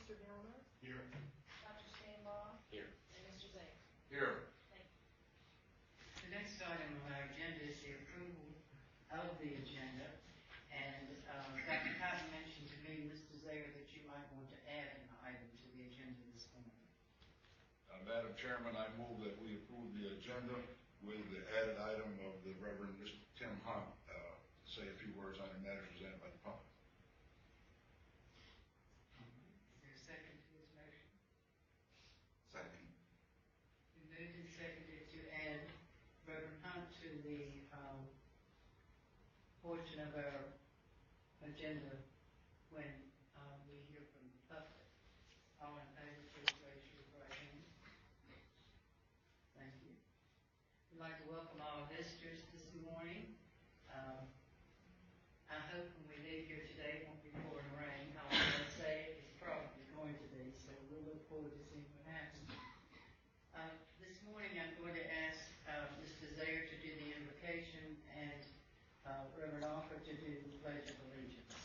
Mr. Gilmer? Here. Dr. Stanbaugh? Here. And Mr. Zane? Here. Thank you. The next item on our agenda is the approval of the agenda. And Dr. Cotton mentioned to me, Mr. Zayer, that you might want to add an item to the agenda this morning. Madam Chairman, I move that we approve the agenda with the added item of the Reverend Mr. Tim Hunt, say a few words on the matters presented by the public. Is there a second to his motion? Second. We moved and seconded to add Reverend Hunt to the portion of our agenda when we hear from the public. All in favor, please raise your right hand. Thank you. We'd like to welcome our visitors this morning. I hope when we leave here today it won't be pouring rain. I was going to say it's probably going to be, so we'll look forward to seeing what happens. This morning I'm going to ask Mr. Zayer to do the invocation and Reverend Offer to do the Pledge of Allegiance.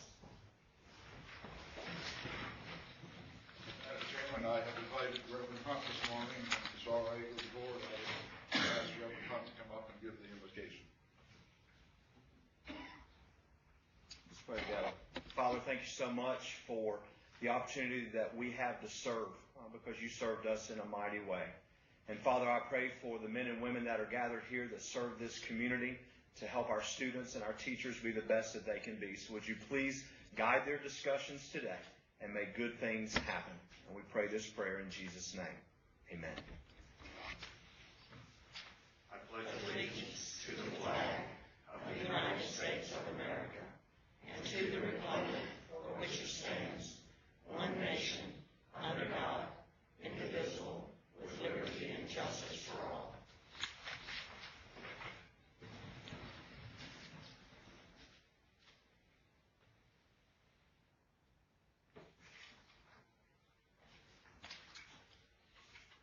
Madam Chairman, I have invited Reverend Hunt this morning. If it's all right with the board, I will ask Reverend Hunt to come up and give the invocation. Let's pray together. Father, thank you so much for the opportunity that we have to serve because you served us in a mighty way. And Father, I pray for the men and women that are gathered here that serve this community to help our students and our teachers be the best that they can be. So would you please guide their discussions today and make good things happen. And we pray this prayer in Jesus' name. Amen. I pledge allegiance to the flag of the United States of America and to the republic for which it stands, one nation, under God, indivisible, with liberty and justice for all.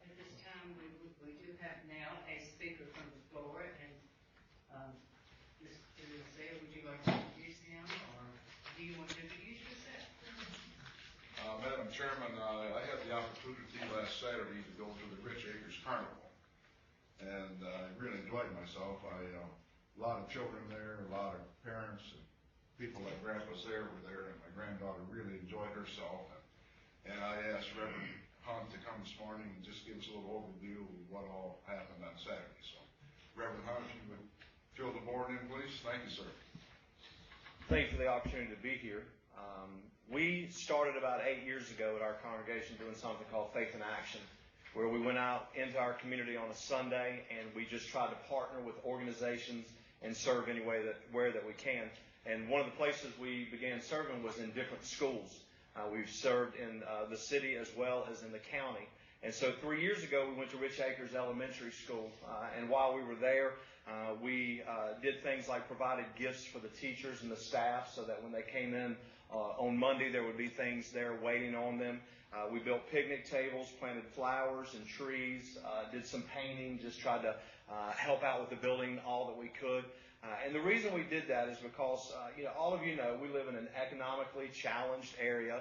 At this time, we do have now a speaker from the floor, and Mr. Zayer, would you like to introduce him, or do you want to introduce yourself? Madam Chairman, I had the opportunity last Saturday to go to the Rich Acres Carnival, and I really enjoyed myself. A lot of children there, a lot of parents, and people like Grandpa's there were there, and my granddaughter really enjoyed herself. And I asked Reverend Hunt to come this morning and just give us a little overview of what all happened on Saturday. So, Reverend Hunt, if you would fill the board in, please. Thank you, sir. Thank you for the opportunity to be here. We started about 8 years ago at our congregation doing something called Faith in Action, where we went out into our community on a Sunday and we just tried to partner with organizations and serve any way where we can. And one of the places we began serving was in different schools. We've served in the city as well as in the county. And so 3 years ago, we went to Rich Acres Elementary School. And while we were there, we did things like provided gifts for the teachers and the staff so that when they came in on Monday, there would be things there waiting on them. We built picnic tables, planted flowers and trees, did some painting, just tried to help out with the building all that we could. And the reason we did that is because, all of you know, we live in an economically challenged area.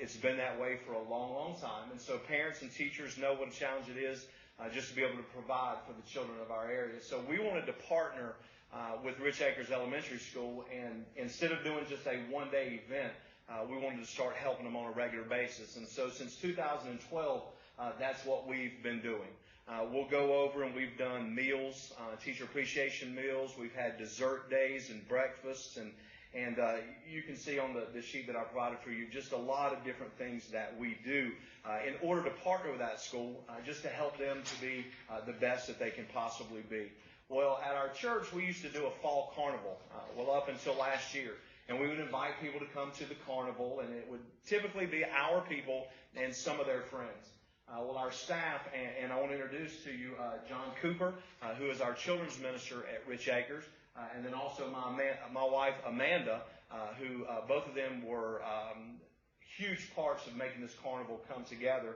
It's been that way for a long, long time. And so parents and teachers know what a challenge it is just to be able to provide for the children of our area. So we wanted to partner with Rich Acres Elementary School, and instead of doing just a one-day event, we wanted to start helping them on a regular basis. And so since 2012, that's what we've been doing. We'll go over and we've done meals, teacher appreciation meals. We've had dessert days and breakfasts, and you can see on the sheet that I provided for you just a lot of different things that we do in order to partner with that school just to help them to be the best that they can possibly be. Well, at our church, we used to do a fall carnival, up until last year. And we would invite people to come to the carnival, and it would typically be our people and some of their friends. Our staff, and I want to introduce to you John Cooper, who is our children's minister at Rich Acres, and then also my wife, Amanda, who both of them were huge parts of making this carnival come together.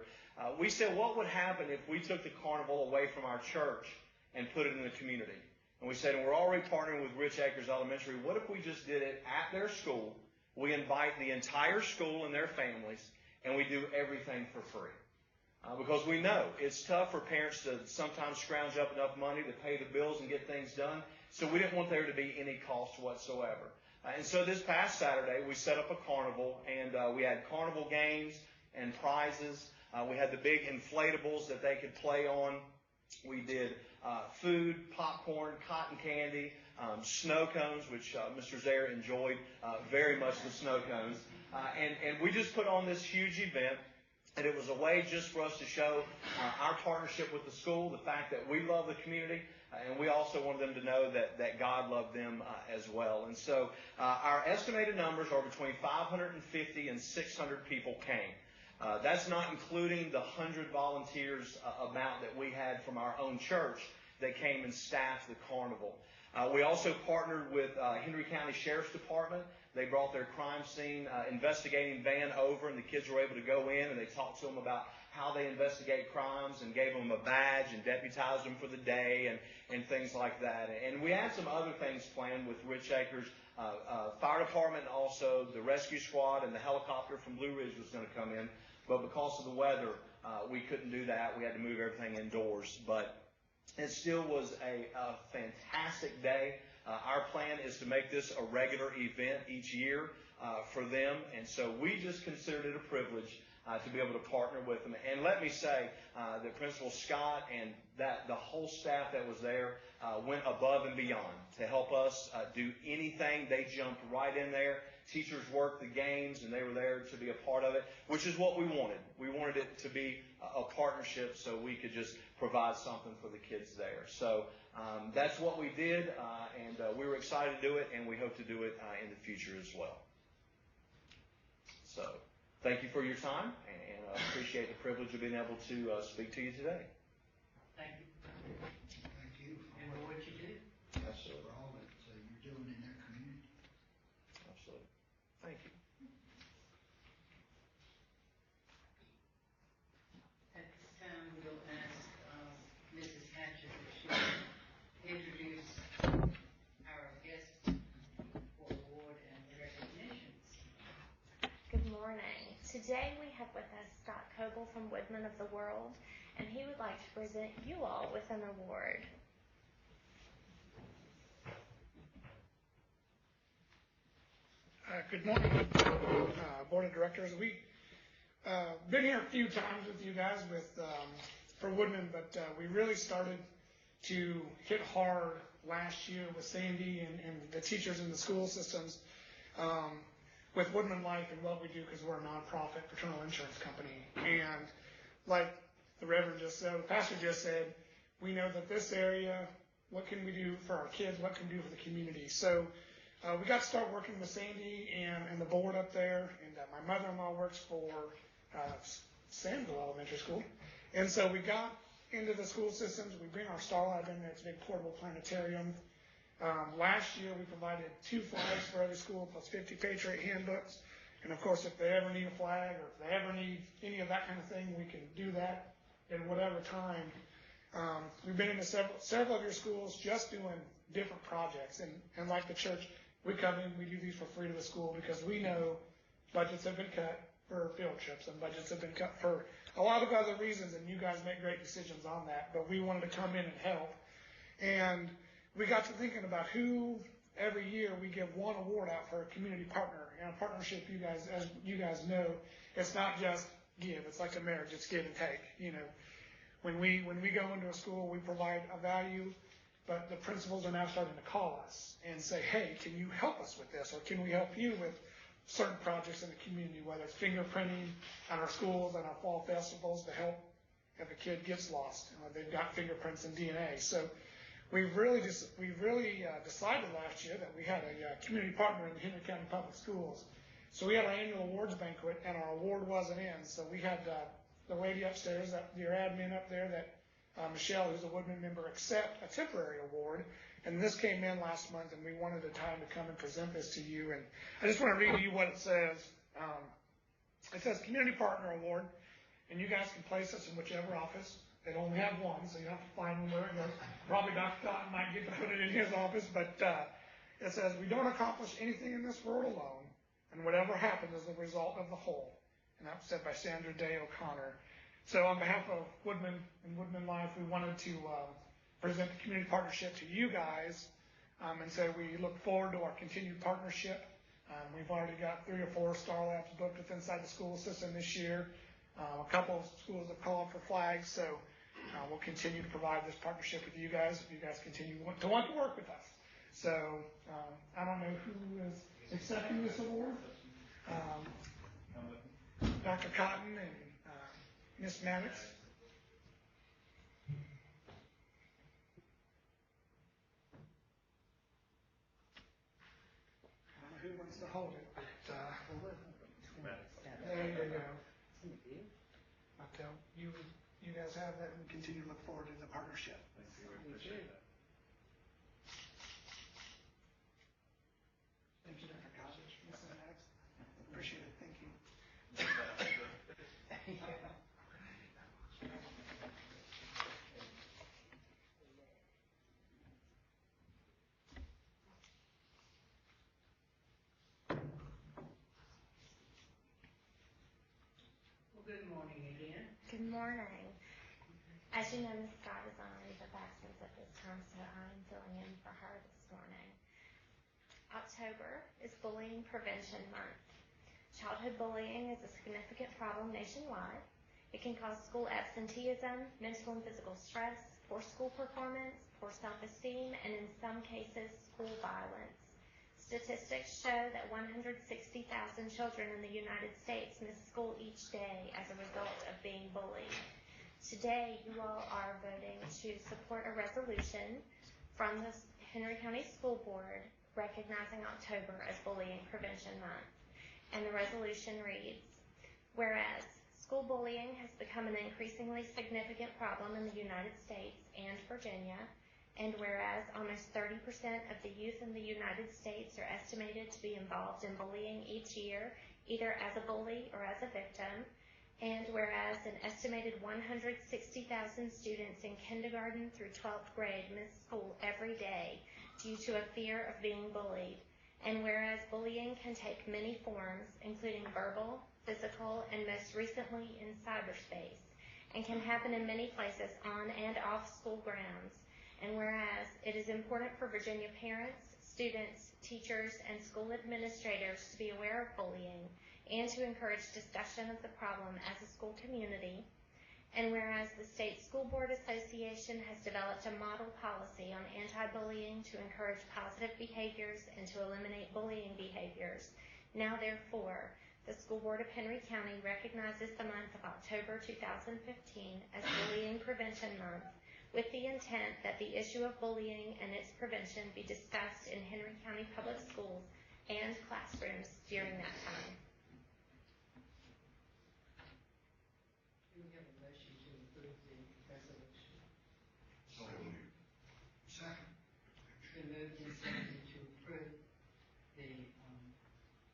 We said, what would happen if we took the carnival away from our church and put it in the community? And we said, and we're already partnering with Rich Acres Elementary, what if we just did it at their school? We invite the entire school and their families, and we do everything for free. Because we know it's tough for parents to sometimes scrounge up enough money to pay the bills and get things done. So we didn't want there to be any cost whatsoever. And so this past Saturday, we set up a carnival, and we had carnival games and prizes. We had the big inflatables that they could play on. We did food, popcorn, cotton candy, snow cones, which Mr. Zaire enjoyed very much, the snow cones. And we just put on this huge event. And it was a way just for us to show our partnership with the school, the fact that we love the community, and we also wanted them to know that God loved them as well. And so our estimated numbers are between 550 and 600 people came. That's not including the 100 volunteers amount that we had from our own church that came and staffed the carnival. We also partnered with Henry County Sheriff's Department. They brought their crime scene investigating van over, and the kids were able to go in, and they talked to them about how they investigate crimes and gave them a badge and deputized them for the day and things like that. And we had some other things planned with Rich Acres Fire Department, and also the rescue squad, and the helicopter from Blue Ridge was going to come in. But because of the weather, we couldn't do that. We had to move everything indoors. But it still was a fantastic day. Our plan is to make this a regular event each year for them, and so we just considered it a privilege to be able to partner with them. And let me say that Principal Scott and that the whole staff that was there went above and beyond to help us do anything. They jumped right in there. Teachers worked the games, and they were there to be a part of it, which is what we wanted. We wanted it to be a partnership so we could just provide something for the kids there. So that's what we did, and we were excited to do it, and we hope to do it in the future as well. So thank you for your time, and I appreciate the privilege of being able to speak to you today. Thank you. Thank you And for what you do. Absolutely. for all that you're doing in their community. Absolutely. Thank you. At this time, we'll ask Mrs. Hatcher if she will introduce our guests for award and recognitions. Good morning. Today we have with us Scott Coble from Woodman of the World, and he would like to present you all with an award. Good morning, Board of Directors. We've been here a few times with you guys for Woodman, but we really started to hit hard last year with Sandy and the teachers in the school systems with Woodman Life and what we do, because we're a nonprofit fraternal insurance company. And like the Reverend just said, the pastor just said, we know that this area, what can we do for our kids, what can we do for the community? So we got to start working with Sandy and the board up there, and my mother-in-law works for Sandville Elementary School. And so we got into the school systems. We bring our starlight in there. It's a big portable planetarium. Last year we provided 2 flags for every school plus 50 Patriot handbooks. And of course, if they ever need a flag or if they ever need any of that kind of thing, we can do that at whatever time. We've been into several of your schools just doing different projects. And like the church, we come in, we do these for free to the school because we know budgets have been cut for field trips and budgets have been cut for a lot of other reasons, and you guys make great decisions on that. But we wanted to come in and help. And we got to thinking about who every year we give one award out for a community partner. And a partnership, you guys, as you guys know, it's not just give. It's like a marriage. It's give and take. You know, when we go into a school, we provide a value, but the principals are now starting to call us and say, hey, can you help us with this? Or can we help you with certain projects in the community, whether it's fingerprinting at our schools and our fall festivals to help if a kid gets lost. They've got fingerprints and DNA. So we've really decided last year that we had a community partner in the Henry County Public Schools. So we had our annual awards banquet, and our award wasn't in. So we had the lady upstairs, your admin up there, that Michelle, who's a Woodman member, accept a temporary award. And this came in last month, and we wanted the time to come and present this to you. And I just want to read to you what it says. It says Community Partner Award, and you guys can place us in whichever office. They only have one, so you have to find one where it goes. Probably Dr. Cotton might get to put it in his office, but it says, we don't accomplish anything in this world alone, and whatever happens is the result of the whole. and that was said by Sandra Day O'Connor. So on behalf of Woodman and Woodman Life, we wanted to present the community partnership to you guys, and so we look forward to our continued partnership. We've already got 3 or 4 Star Labs booked with inside the school system this year. A couple of schools have called for flags, so we'll continue to provide this partnership with you guys if you guys continue to want to work with us. So I don't know who is accepting this award. Dr. Cotton and Ms. Maddox. I don't know who wants to hold it, but there you go. I'll tell you guys have that and continue to look forward to the partnership. Thank you. We appreciate that. Thank you, Dr. Cotton, Ms. Maddox. Appreciate it. Thank you. Good morning again. Good morning. As you know, Ms. Scott is on leave of absence at this time, so I am filling in for her this morning. October is Bullying Prevention Month. Childhood bullying is a significant problem nationwide. It can cause school absenteeism, mental and physical stress, poor school performance, poor self-esteem, and in some cases, school violence. Statistics show that 160,000 children in the United States miss school each day as a result of being bullied. Today, you all are voting to support a resolution from the Henry County School Board recognizing October as Bullying Prevention Month. And the resolution reads, whereas school bullying has become an increasingly significant problem in the United States and Virginia, and whereas almost 30% of the youth in the United States are estimated to be involved in bullying each year, either as a bully or as a victim, and whereas an estimated 160,000 students in kindergarten through 12th grade miss school every day due to a fear of being bullied, and whereas bullying can take many forms, including verbal, physical, and most recently in cyberspace, and can happen in many places on and off school grounds, and whereas it is important for Virginia parents, students, teachers, and school administrators to be aware of bullying and to encourage discussion of the problem as a school community, and whereas the State School Board Association has developed a model policy on anti-bullying to encourage positive behaviors and to eliminate bullying behaviors, now therefore, the School Board of Henry County recognizes the month of October 2015 as Bullying Prevention Month, with the intent that the issue of bullying and its prevention be discussed in Henry County Public Schools and classrooms during that time. Do we have a motion to approve the resolution? So moved. Second. It's been moved and seconded to approve the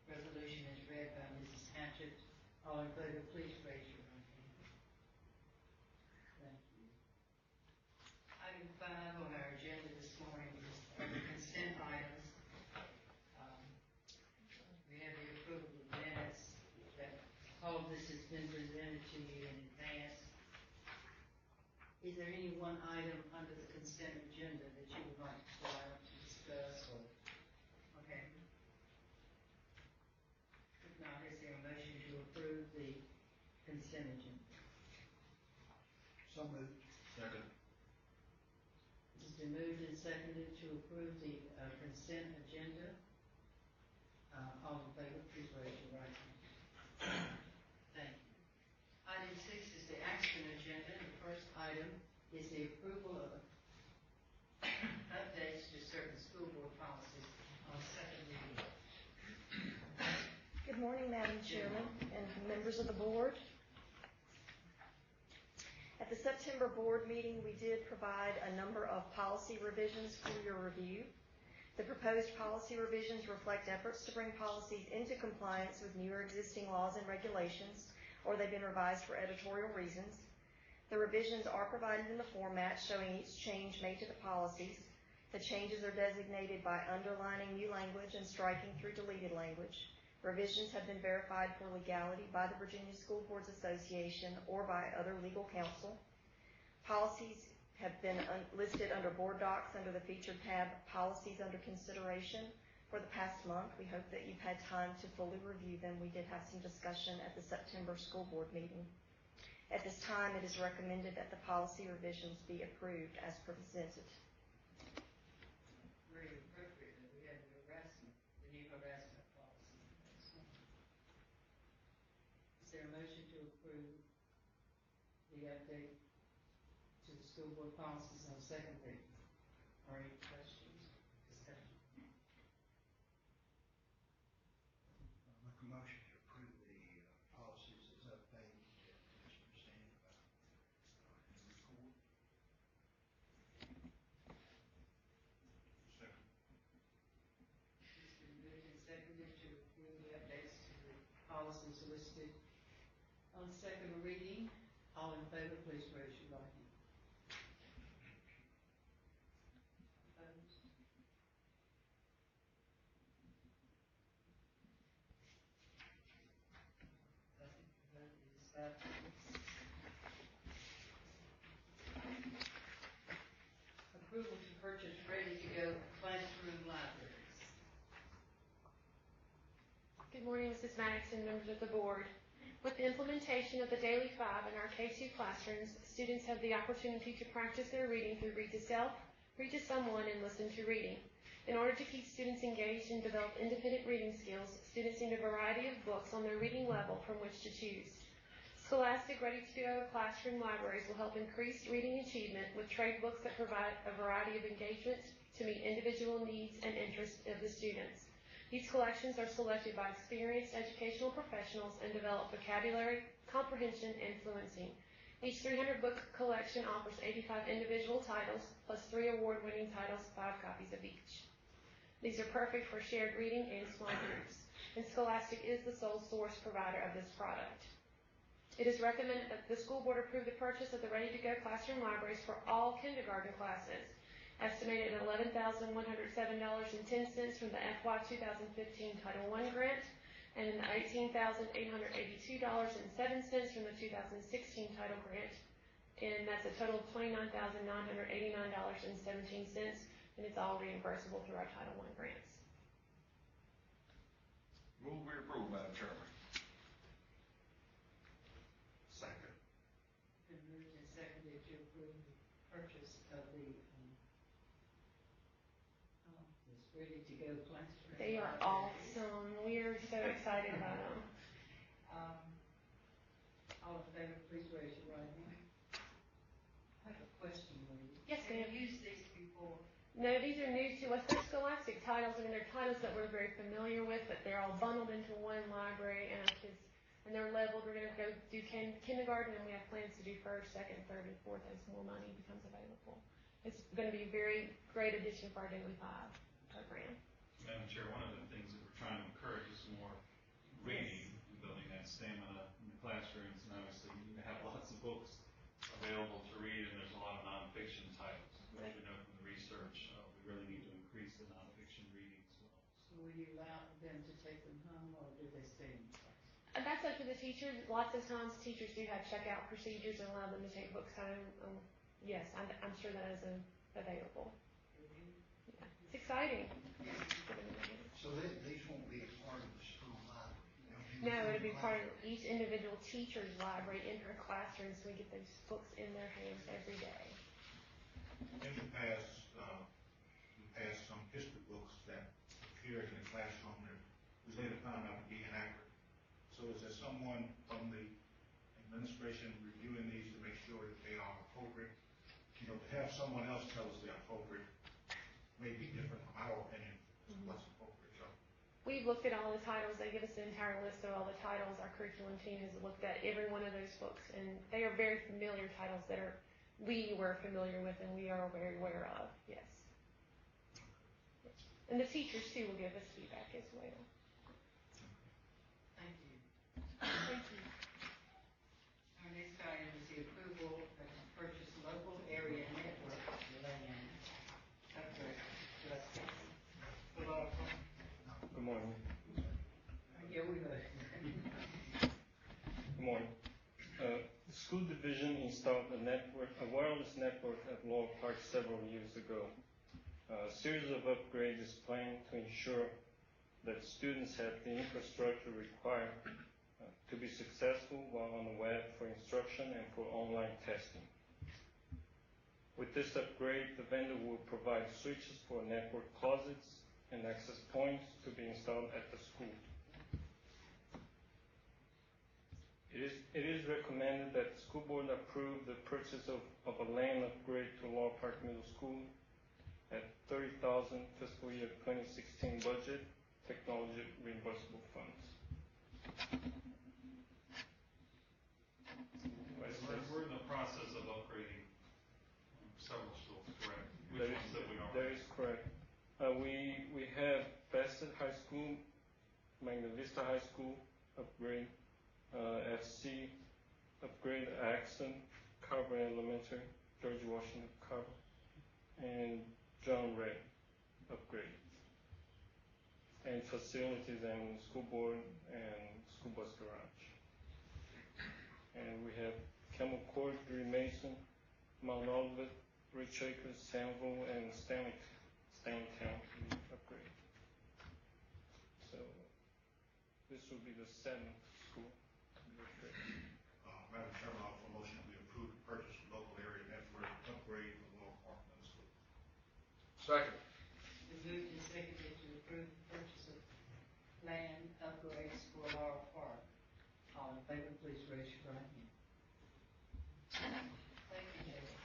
resolution as read by Mrs. Hatchett. All in favor, please raise your right hand. Thank you. Item 5 on our agenda this morning is the consent items. We have the approval of minutes that all of this has been presented to you in advance. Is there any one item under the consent agenda that you would like to discuss? Okay. If not, is there a motion to approve the consent agenda? So moved. Second. It's been moved and seconded to approve the consent agenda. All in favor, please raise your right hand. Thank you. Item 6 is the action agenda. The first item is the approval of updates to certain school board policies on second reading. Good morning, Madam Chairman and members of the board. At the September board meeting, we did provide a number of policy revisions for your review. The proposed policy revisions reflect efforts to bring policies into compliance with newer existing laws and regulations, or they've been revised for editorial reasons. The revisions are provided in the format showing each change made to the policies. The changes are designated by underlining new language and striking through deleted language. Revisions have been verified for legality by the Virginia School Boards Association or by other legal counsel. Policies have been listed under Board Docs under the featured tab Policies Under Consideration for the past month. We hope that you've had time to fully review them. We did have some discussion at the September school board meeting. At this time, it is recommended that the policy revisions be approved as presented. Very appropriate that we have the new harassment policy. Is there a motion to approve the update to the school board policies on second reading? Or any questions, discussion? I'll make a motion to approve the policies as updated that Mr. Stan about in the report. Second. It's been moved and seconded to approve the updates to the policies listed on second reading. All in favor, please raise your right hand. Opposed? I think the vote is approval to purchase ready-to-go classroom libraries. Good morning, Mrs. Maddoxon, members of the board. With the implementation of the Daily 5 in our K-2 classrooms, students have the opportunity to practice their reading through read to self, read to someone, and listen to reading. In order to keep students engaged and develop independent reading skills, students need a variety of books on their reading level from which to choose. Scholastic ready-to-go classroom libraries will help increase reading achievement with trade books that provide a variety of engagement to meet individual needs and interests of the students. These collections are selected by experienced educational professionals and develop vocabulary, comprehension, and fluency. Each 300-book collection offers 85 individual titles, plus 3 award-winning titles, 5 copies of each. These are perfect for shared reading and small groups, and Scholastic is the sole source provider of this product. It is recommended that the school board approve the purchase of the ready-to-go classroom libraries for all kindergarten classes, estimated at $11,107.10 from the FY 2015 Title I grant, and $18,882.07 from the 2016 Title grant, and that's a total of $29,989.17, and it's all reimbursable through our Title I grants. Move we approve, Madam Chairman. Second. Been moved and seconded to approve the purchase of the this ready-to-go classroom. They are awesome. We are so excited about them. All in favor, please raise your right hand. I have a question, lady. Yes, ma'am. Have you used these before? No, these are new to us. They're Scholastic titles. I mean, they're titles that we're very familiar with, but they're all bundled into one library, and our kids, and they're leveled. We're going to go do kindergarten, and we have plans to do first, second, third, and fourth as more money becomes available. It's going to be a very great addition for our Daily 5 program. Madam Chair, one of the things that we're trying to encourage is more reading and building that stamina in the classrooms, and obviously you have lots of books available to read, and there's a lot of nonfiction titles, which we know from the research. We really need to increase the nonfiction reading as well. So will you allow them to take them home, or do they stay in class? And that's up to the teachers. Lots of times teachers do have checkout procedures and allow them to take books home. Yes, I'm sure that is available. Yeah. It's exciting. So these won't be a part of the school library? No, it'll be part of each individual teacher's library in her classroom, so we get those books in their hands every day. In the past, we passed some history books that appeared in the classroom that was later found out to be inaccurate. So is there someone from the administration reviewing these to make sure that they are appropriate? You know, to have someone else tell us they're appropriate may be different from our opinion of what's appropriate. So We've looked at all the titles. They give us the entire list of all the titles. Our curriculum team has looked at every one of those books, and they are very familiar titles that we were familiar with and we are very aware of. Yes. And the teachers too will give us feedback as well. Thank you. Thank you. Our next item is the approval of purchase local area network land. Upgrade. Good morning. Are Yeah, we heard. Good morning. The school division installed a wireless network at Laurel Park several years ago. A series of upgrades is planned to ensure that students have the infrastructure required to be successful while on the web for instruction and for online testing. With this upgrade, the vendor will provide switches for network closets and access points to be installed at the school. It is recommended that the school board approve the purchase of a LAN upgrade to Laurel Park Middle School at $30,000 fiscal year 2016 budget, technology reimbursable funds. We're in the process of upgrading several schools, correct? Which That ones that we are? That is correct. We have Bassett High School, Magna Vista High School upgrade, FC upgrade, Axon, Carver Elementary, George Washington Carver, and John Ray upgrade. And facilities and school board and school bus garage. And we have Camel Court, Drury Mason, Mount Olivet, Rich Acres, Sanville, and Stanleytown upgrade. So this will be the 7th school upgrade. Madam Chairman, I offer a motion that we approve the purchase of local area network upgrade for Laurel Park Middle School. Second. It's moved and seconded to approve the purchase of land upgrades for Laurel Park. All in favor, please raise your right hand. Thank you, David.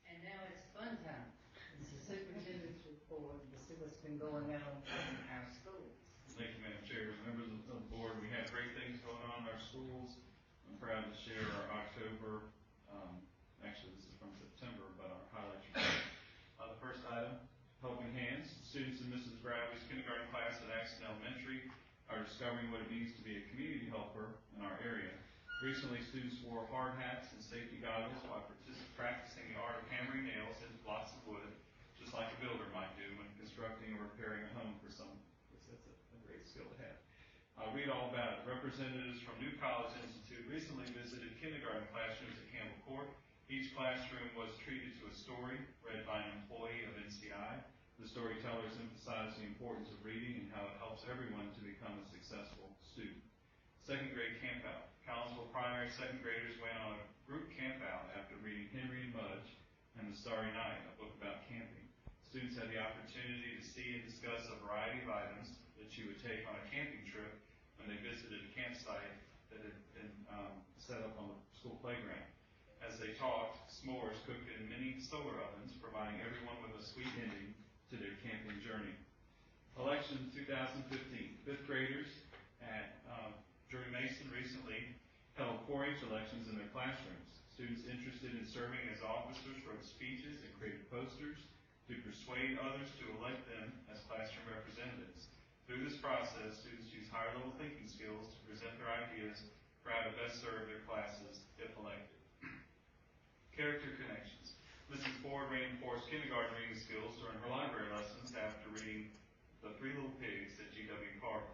And now it's fun time. It's the superintendent's report, to see what's been going on in our schools. Thank you, Madam Chair. Members of the board, we have great things going on in our schools. I'm proud to share our October, actually this is from September, but our highlights are the first item, Helping Hands. Students in Mrs. Bradley's kindergarten class at Axon Elementary are discovering what it means to be a community helper in our area. Recently, students wore hard hats and safety goggles while practicing the art of hammering nails into blocks of wood, just like a builder might do when constructing or repairing a home for someone. That's a great skill to have. Read all about it. Representatives from New College Institute recently visited kindergarten classrooms at Campbell Court. Each classroom was treated to a story read by an employee of NCI. The storytellers emphasize the importance of reading and how it helps everyone to become a successful student. Second grade camp out. Collinsville primary second graders went on a group camp out after reading Henry and Mudge and The Starry Night, a book about camping. Students had the opportunity to see and discuss a variety of items that you would take on a camping trip when they visited a campsite that had been set up on the school playground. As they talked, s'mores cooked in mini solar ovens, providing everyone with a sweet ending to their camping journey. Election 2015. Fifth graders at Drury Mason recently held 4-H elections in their classrooms. Students interested in serving as officers wrote speeches and created posters to persuade others to elect them as classroom representatives. Through this process, students use higher-level thinking skills to present their ideas for how to best serve their classes if elected. Character connections. Mrs. Ford reinforced kindergarten reading skills during her library lessons after reading The Three Little Pigs at G.W. Carver.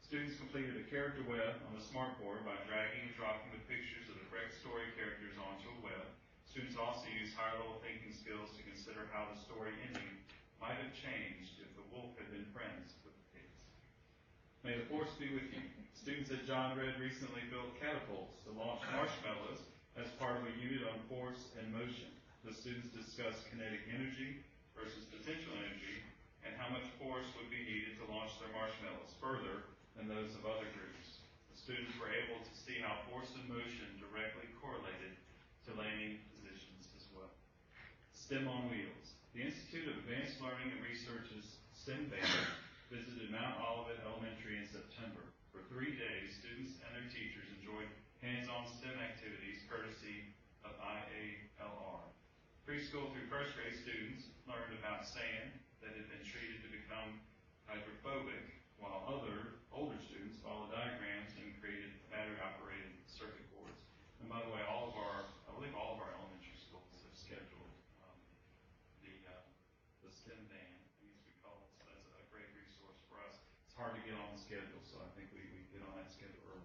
Students completed a character web on the smartboard by dragging and dropping the pictures of the correct story characters onto a web. Students also used higher-level thinking skills to consider how the story ending might have changed if the wolf had been friends with the pigs. May the force be with you. Students at John Red recently built catapults to launch marshmallows as part of a unit on force and motion. The students discussed kinetic energy versus potential energy and how much force would be needed to launch their marshmallows further than those of other groups. The students were able to see how force and motion directly correlated to landing positions as well. STEM on Wheels. The Institute of Advanced Learning and Research's STEM band visited Mount Olivet Elementary in September. For 3 days, students and their teachers enjoyed hands-on STEM activities courtesy of IALR. Preschool through first grade students learned about sand that had been treated to become hydrophobic, while older students followed diagrams and created battery-operated circuit boards. And by the way, I believe all of our elementary schools have scheduled the STEM van, I guess we call it. So that's a great resource for us. It's hard to get on the schedule, so I think we get on that schedule early.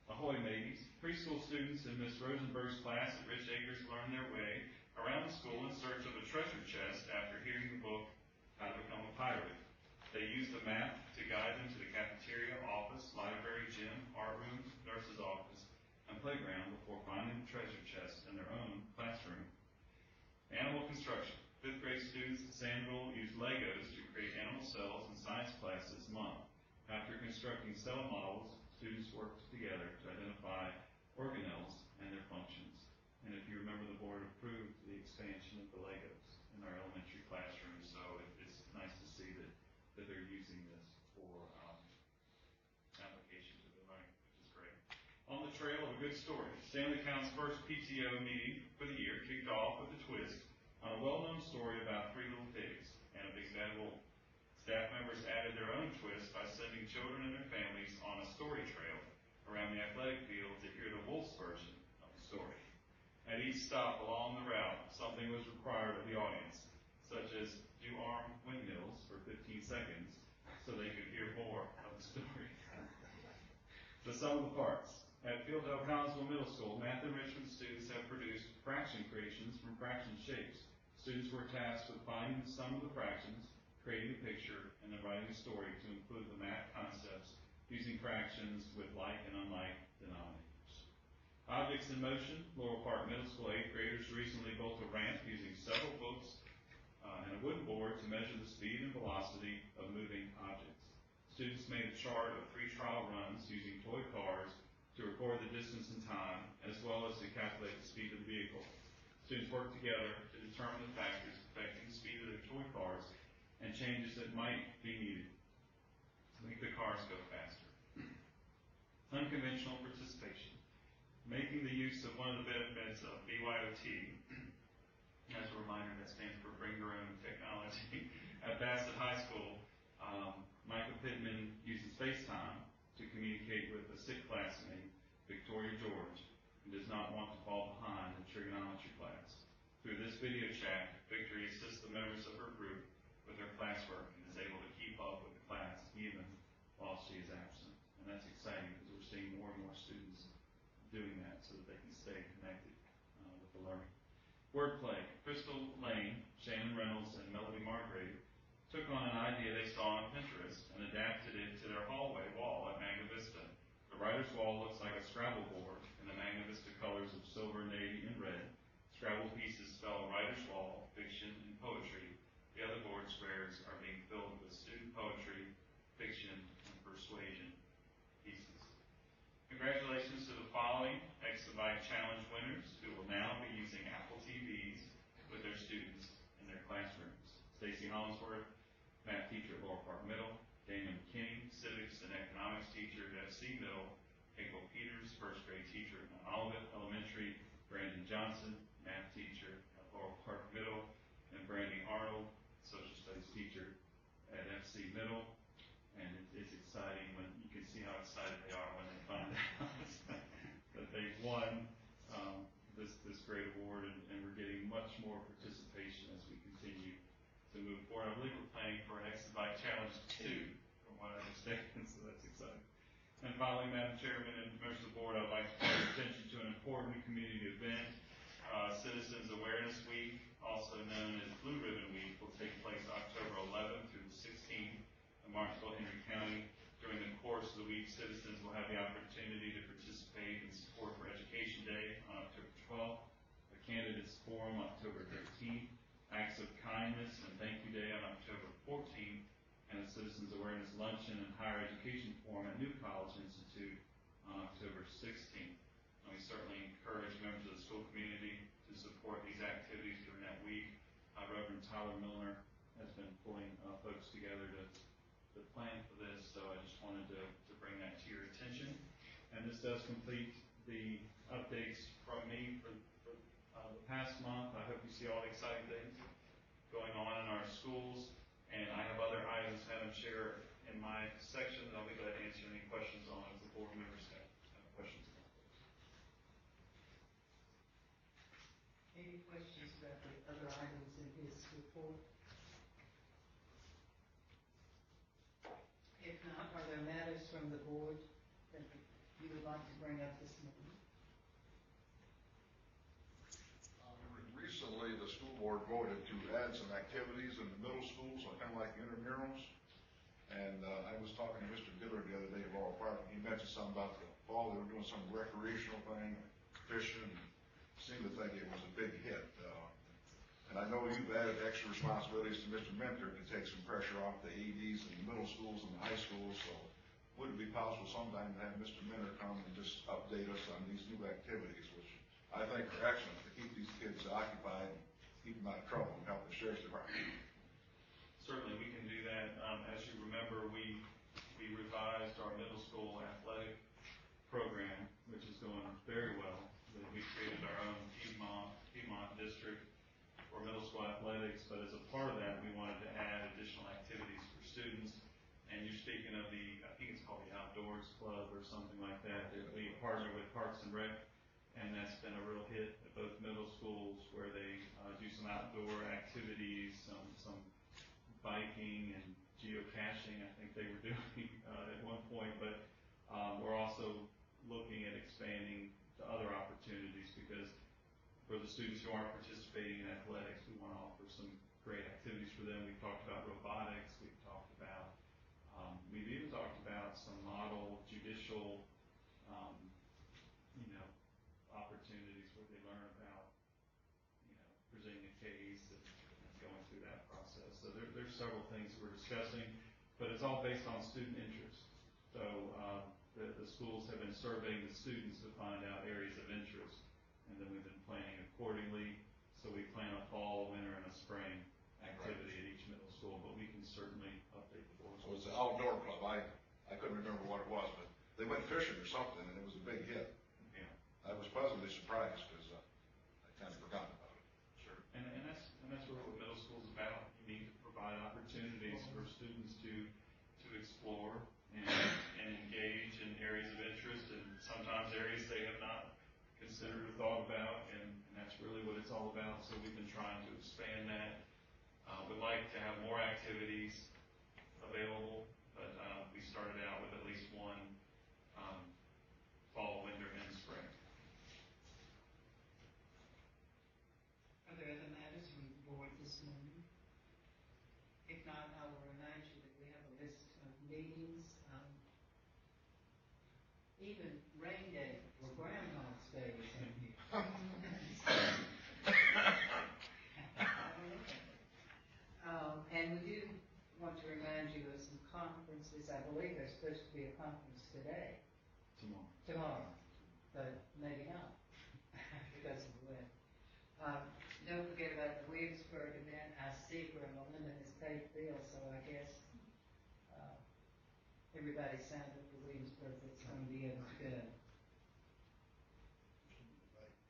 Ahoy Mateys. Preschool students in Miss Rosenberg's class at Rich Acres learn their way around the school in search of a treasure chest after hearing the book, How to Become a Pirate. They use the map to guide them to the cafeteria, office, library, gym, art room, nurse's office, and playground before finding the treasure chest in their own classroom. Animal construction. 5th grade students at Sandville use Legos to create animal cells in science class this month. After constructing cell models, students worked together to identify organelles and their functions. And if you remember, the board approved the expansion of the Legos in our elementary classroom, so it's nice to see that they're using this for application to their learning, which is great. On the trail of a good story, Stanley County's first PTO meeting for the year kicked off with a twist on a well-known story about 3 little pigs and a big bad wolf. Staff members added their own twist by sending children and their families on a story trail around the athletic field to hear the wolf's version of the story. At each stop along the route, something was required of the audience, such as do arm windmills for 15 seconds so they could hear more of the story. The sum of the parts. At Fieldale Collinsville Middle School, math enrichment students have produced fraction creations from fraction shapes. Students were tasked with finding the sum of the fractions, creating a picture, and then writing a story to include the math concepts using fractions with like and unlike denominators. Objects in motion. Laurel Park Middle School 8th graders recently built a ramp using several books and a wooden board to measure the speed and velocity of moving objects. Students made a chart of 3 trial runs using toy cars to record the distance and time, as well as to calculate the speed of the vehicle. Students worked together to determine the factors affecting the speed of their toy cars and changes that might be needed to make the cars go faster. Unconventional participation. Making the use of one of the benefits of BYOT, as a reminder, that stands for Bring Your Own Technology. At Bassett High School, Michael Pittman uses FaceTime to communicate with a 6th classmate, Victoria George, who does not want to fall behind in trigonometry class. Through this video chat, Victoria assists the members of her group with their classwork and is able to keep up with the class even while she is absent. And that's exciting because we're seeing more and more students doing that so that they can stay connected with the learning. Wordplay. Crystal Lane, Shannon Reynolds, and Melody Margrave took on an idea they saw on Pinterest and adapted it to their hallway wall at Magna Vista. The writer's wall looks like a Scrabble board in the Magna Vista colors of silver, navy, and red. Scrabble pieces spell writer's wall, fiction, and poetry. The other board squares are being filled with student poetry, fiction, and persuasion pieces. Congratulations to the following Exabyte Challenge winners who will now be using Apple TVs with their students in their classrooms. Stacy Hollingsworth, math teacher at Laurel Park Middle. Daniel McKinney, civics and economics teacher at FC Middle. April Peters, 1st grade teacher at Mount Olivet Elementary. Brandon Johnson, math teacher at Laurel Park Middle. And Brandy Arnold, social studies teacher at FC Middle. And it's exciting when you can see how excited they are when they find out that they've won this great award, and we're getting much more participation as we continue to move forward. I believe we're planning for an Exabyte Challenge 2, from what I understand, so that's exciting. And finally, Madam Chairman and members of the board, I'd like to call your attention to an important community event. Citizens Awareness Week, also known as Blue Ribbon Week, will take place October 11th through the 16th in Martinsville, Henry County. During the course of the week, citizens will have the opportunity to participate in Support for Education Day on October 12th, a Candidates Forum October 13th, Acts of Kindness and Thank You Day on October 14th, and a Citizens Awareness Luncheon and Higher Education Forum at New College Institute on October 16th. And we certainly encourage members of the school community to support these activities during that week. Reverend Tyler Milner has been pulling folks together to plan for this, so I just wanted to bring that to your attention. And this does complete the updates from me for the past month. I hope you see all the exciting things going on in our schools, and I have other items, Madam Chair, in my section that I'll be glad to answer any questions on if the board members have questions about those. Any questions about the other items in his report? from the board that you would like to bring up this morning? Recently, the school board voted to add some activities in the middle school, so kind of like intramurals. And I was talking to Mr. Dillard the other day at Laurel Park, and he mentioned something about the fall. They were doing some recreational thing, fishing, and seemed to think it was a big hit. And I know you've added extra responsibilities to Mr. Mentor to take some pressure off the ADs in the middle schools and the high schools, so would it be possible sometime to have Mr. Mentor come and just update us on these new activities, which I think are excellent to keep these kids occupied, and keep them out of trouble, and help the sheriff's department. Certainly, we can do that. As you remember, we revised our middle school athletic program, which is going very well. We created our own Piedmont district for middle school athletics, but as a part of that, we wanted to add additional activities for students. And you're speaking of I think it's called the Outdoors Club or something like that. We partner with Parks and Rec, and that's been a real hit at both middle schools where they do some outdoor activities, some biking and geocaching, I think they were doing at one point, but we're also looking at expanding to other opportunities because for the students who aren't participating in athletics, we want to offer some great activities for them. We've talked about robotics, we've even talked about some model judicial opportunities where they learn about presenting a case and going through that process. So there's several things we're discussing, but it's all based on student interest. So the schools have been surveying the students to find out areas of interest, and then we've been planning accordingly. So we plan a fall, winter, and a spring activity at each middle school, but we can certainly update the board. So it's an outdoor club. I couldn't remember what it was, but they went fishing or something, and it was a big hit. Yeah. I was pleasantly surprised because I kind of forgot about it. Sure. And that's really what middle school is about. You need to provide opportunities for students to explore and engage in areas of interest, and sometimes areas they have not considered or thought about, and that's really what it's all about. So we've been trying to expand that. We'd like to have more activities available, but we started out with at least one fall, winter, and spring. Are there other matters from the board this morning? If not, I will remind you that we have a list of meetings, even rain day or Groundhog's Day is in here. And we do want to remind you of some conferences. I believe there's supposed to be a conference today. Tomorrow, but maybe not because of the wind. Don't forget about the Williamsburg event. I see where Melinda has paid bills, so I guess everybody signed up for Williamsburg that's going to be able to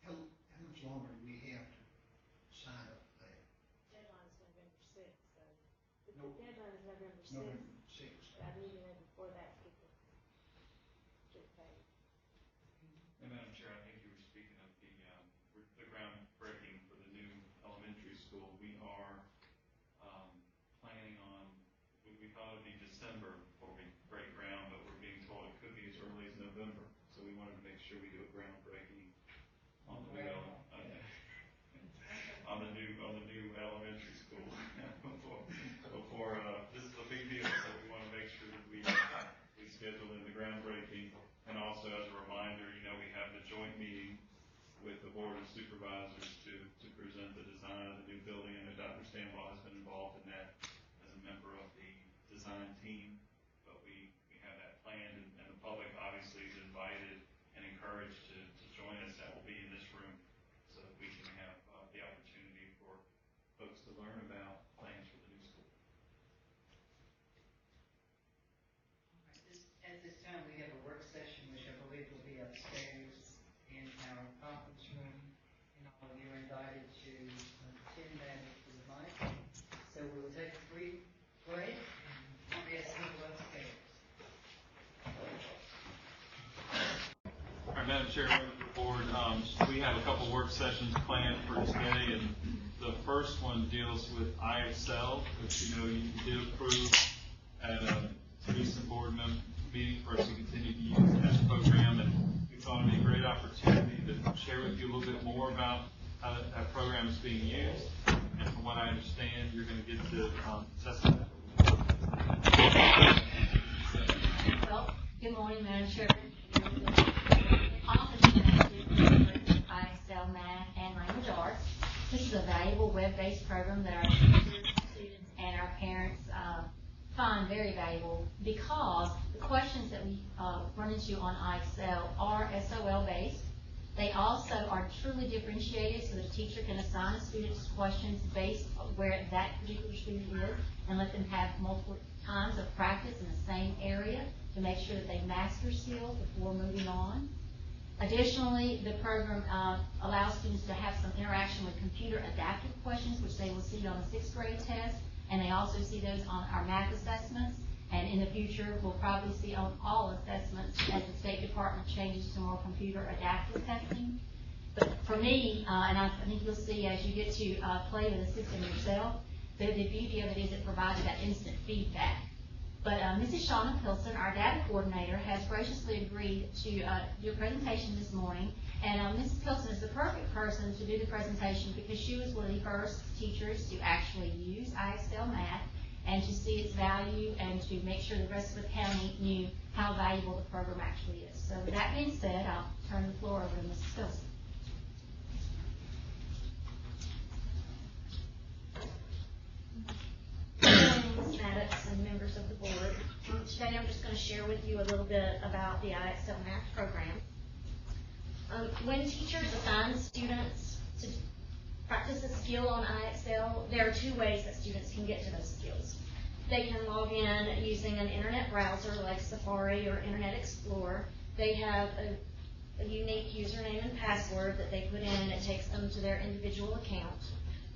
go. How much longer do we have to sign up for that? Deadline is November 6th, so the No. deadline is November 6th. November 6th. But I need to know before that people get paid. And Madam Chair, I think you were speaking of the groundbreaking for the new elementary school. We are planning on, we thought it'd be December before we break ground, but we're being told it could be as early as November. So we wanted to make sure we do a groundbreaking on the new elementary school before this is a big deal. So we want to make sure that we schedule in the groundbreaking. And also as a reminder, we have the joint meeting with the Board of Supervisors to present the design of the new building. I know Dr. Stanbaugh has been involved in that as a member of the design team, but we have that planned, and the public obviously is invited and encouraged to join us. That will be in this room so that we can have the opportunity for folks to learn about plans for the new school. At this time, we have a work session, which I believe will be upstairs in our conference room, and all of you are invited to attend that if you would like. So we will take a brief break, and I'll ask people upstairs. All right, Madam Chair, members of the board, we have a couple work sessions planned for today, and the first one deals with IXL, which you did approve at a recent board meeting for us to continue to use that program, and we thought it'd be a great opportunity to share with you a little bit more about how that program is being used. And from what I understand, you're going to get to test that. Well, good morning, Madam Chairman. Office IXL Math and Language Arts. This is a valuable web-based program that our teachers, students, and our parents find very valuable because the questions that we run into on IXL are SOL-based. They also are truly differentiated so the teacher can assign a student questions based on where that particular student is and let them have multiple times of practice in the same area to make sure that they master skills before moving on. Additionally, the program allows students to have some interaction with computer adaptive questions, which they will see on the 6th grade test, and they also see those on our math assessments, and in the future we'll probably see on all assessments as the State Department changes to more computer adaptive testing. But for me, and I think you'll see as you get to play with the system yourself, the beauty of it is it provides that instant feedback. But Mrs. Shauna Pilson, our data coordinator, has graciously agreed to do a presentation this morning. And Mrs. Pilson is the perfect person to do the presentation because she was one of the first teachers to actually use IXL Math and to see its value and to make sure the rest of the county knew how valuable the program actually is. So with that being said, I'll turn the floor over to Mrs. Pilson. Ms. Maddox and members of the board. Today I'm just going to share with you a little bit about the IXL Math program. When teachers assign students to practice a skill on IXL, there are two ways that students can get to those skills. They can log in using an internet browser like Safari or Internet Explorer. They have a unique username and password that they put in and it takes them to their individual account.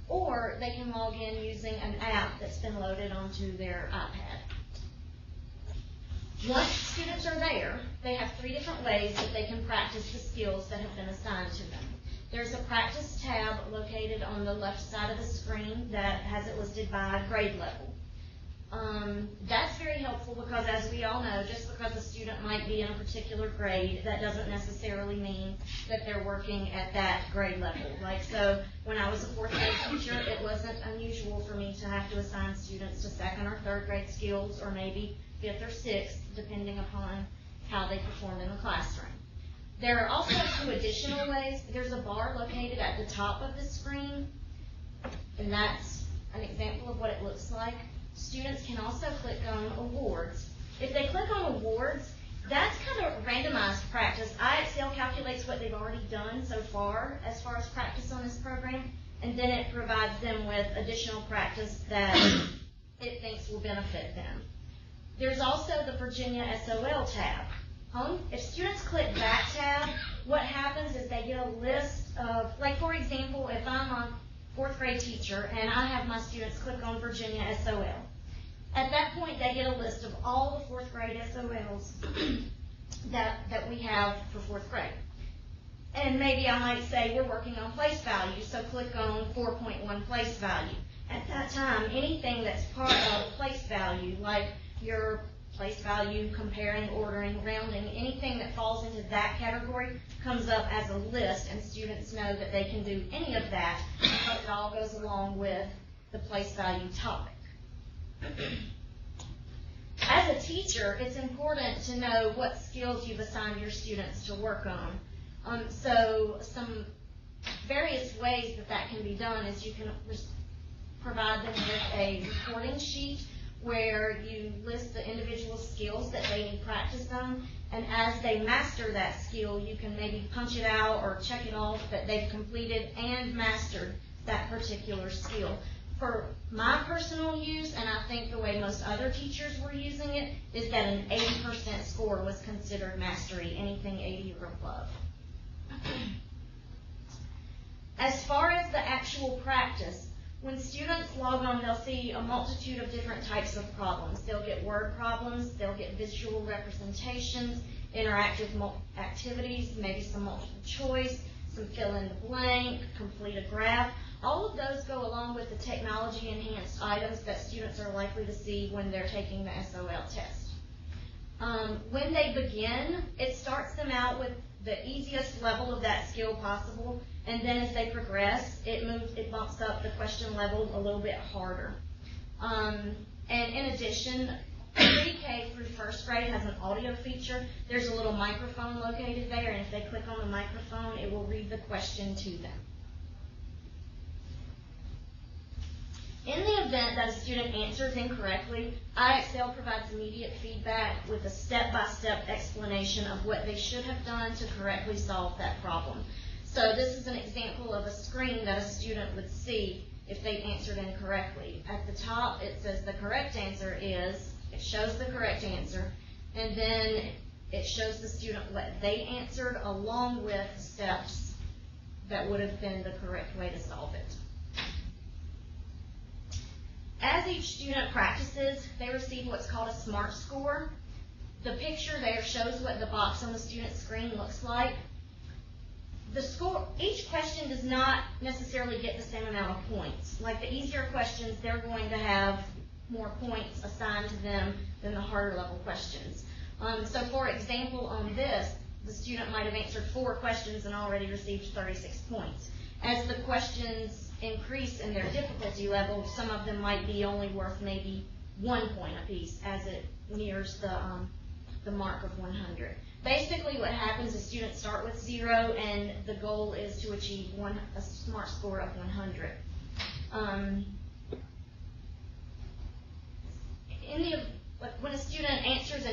Or they can log in using an app that's been loaded onto their iPad. Once students are there, they have 3 different ways that they can practice the skills that have been assigned to them. There's a practice tab located on the left side of the screen that has it listed by grade level. That's very helpful because, as we all know, just because a student might be in a particular grade, that doesn't necessarily mean that they're working at that grade level. Like, so when I was a 4th grade teacher, it wasn't unusual for me to have to assign students to 2nd or 3rd grade skills, or maybe 5th or 6th, depending upon how they performed in the classroom. There are also 2 additional ways. There's a bar located at the top of the screen, and that's an example of what it looks like. Students can also click on awards. If they click on awards, that's kind of randomized practice. IXL calculates what they've already done so far as practice on this program, and then it provides them with additional practice that it thinks will benefit them. There's also the Virginia SOL tab. If students click that tab, what happens is they get a list of, like for example, if I'm a 4th grade teacher and I have my students click on Virginia SOL, at that point they get a list of all the 4th grade SOLs that we have for 4th grade. And maybe I might say we're working on place value, so click on 4.1 place value. At that time, anything that's part of place value, like your place value, comparing, ordering, rounding, anything that falls into that category comes up as a list, and students know that they can do any of that because it all goes along with the place value topic. As a teacher, it's important to know what skills you've assigned your students to work on. So some various ways that can be done is you can provide them with a recording sheet where you list the individual skills that they need practice on, and as they master that skill, you can maybe punch it out or check it off that they've completed and mastered that particular skill. For my personal use, and I think the way most other teachers were using it, is that an 80% score was considered mastery, anything 80 or above. As far as the actual practice, when students log on, they'll see a multitude of different types of problems. They'll get word problems, they'll get visual representations, interactive activities, maybe some multiple choice, some fill in the blank, complete a graph. All of those go along with the technology-enhanced items that students are likely to see when they're taking the SOL test. When they begin, it starts them out with the easiest level of that skill possible, and then as they progress, it bumps up the question level a little bit harder. And in addition, pre-K through first grade has an audio feature. There's a little microphone located there, and if they click on the microphone, it will read the question to them. In the event that a student answers incorrectly, IXL provides immediate feedback with a step-by-step explanation of what they should have done to correctly solve that problem. So this is an example of a screen that a student would see if they answered incorrectly. At the top, it says the correct answer is, it shows the correct answer, and then it shows the student what they answered along with steps that would have been the correct way to solve it. As each student practices, they receive what's called a SMART score. The picture there shows what the box on the student's screen looks like. The score, each question does not necessarily get the same amount of points. Like the easier questions, they're going to have more points assigned to them than the harder level questions. So for example, on this, the student might have answered 4 questions and already received 36 points. As the questions increase in their difficulty level, some of them might be only worth maybe 1 point apiece as it nears the mark of 100. Basically what happens is students start with 0 and the goal is to achieve a SMART score of 100. When a student answers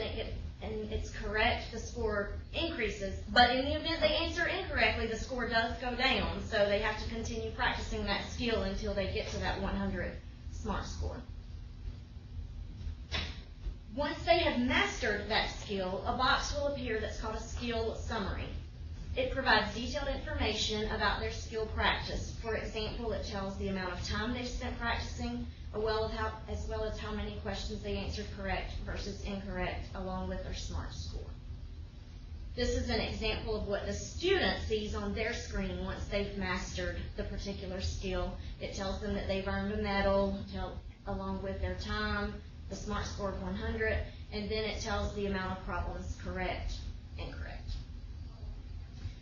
and it's correct, the score increases. But in the event they answer incorrectly, the score does go down. So they have to continue practicing that skill until they get to that 100 SMART score. Once they have mastered that skill, a box will appear that's called a skill summary. It provides detailed information about their skill practice. For example, it tells the amount of time they've spent practicing, as well as how many questions they answered correct versus incorrect, along with their SMART score. This is an example of what the student sees on their screen once they've mastered the particular skill. It tells them that they've earned a medal, along with their time, the SMART score of 100, and then it tells the amount of problems correct, incorrect.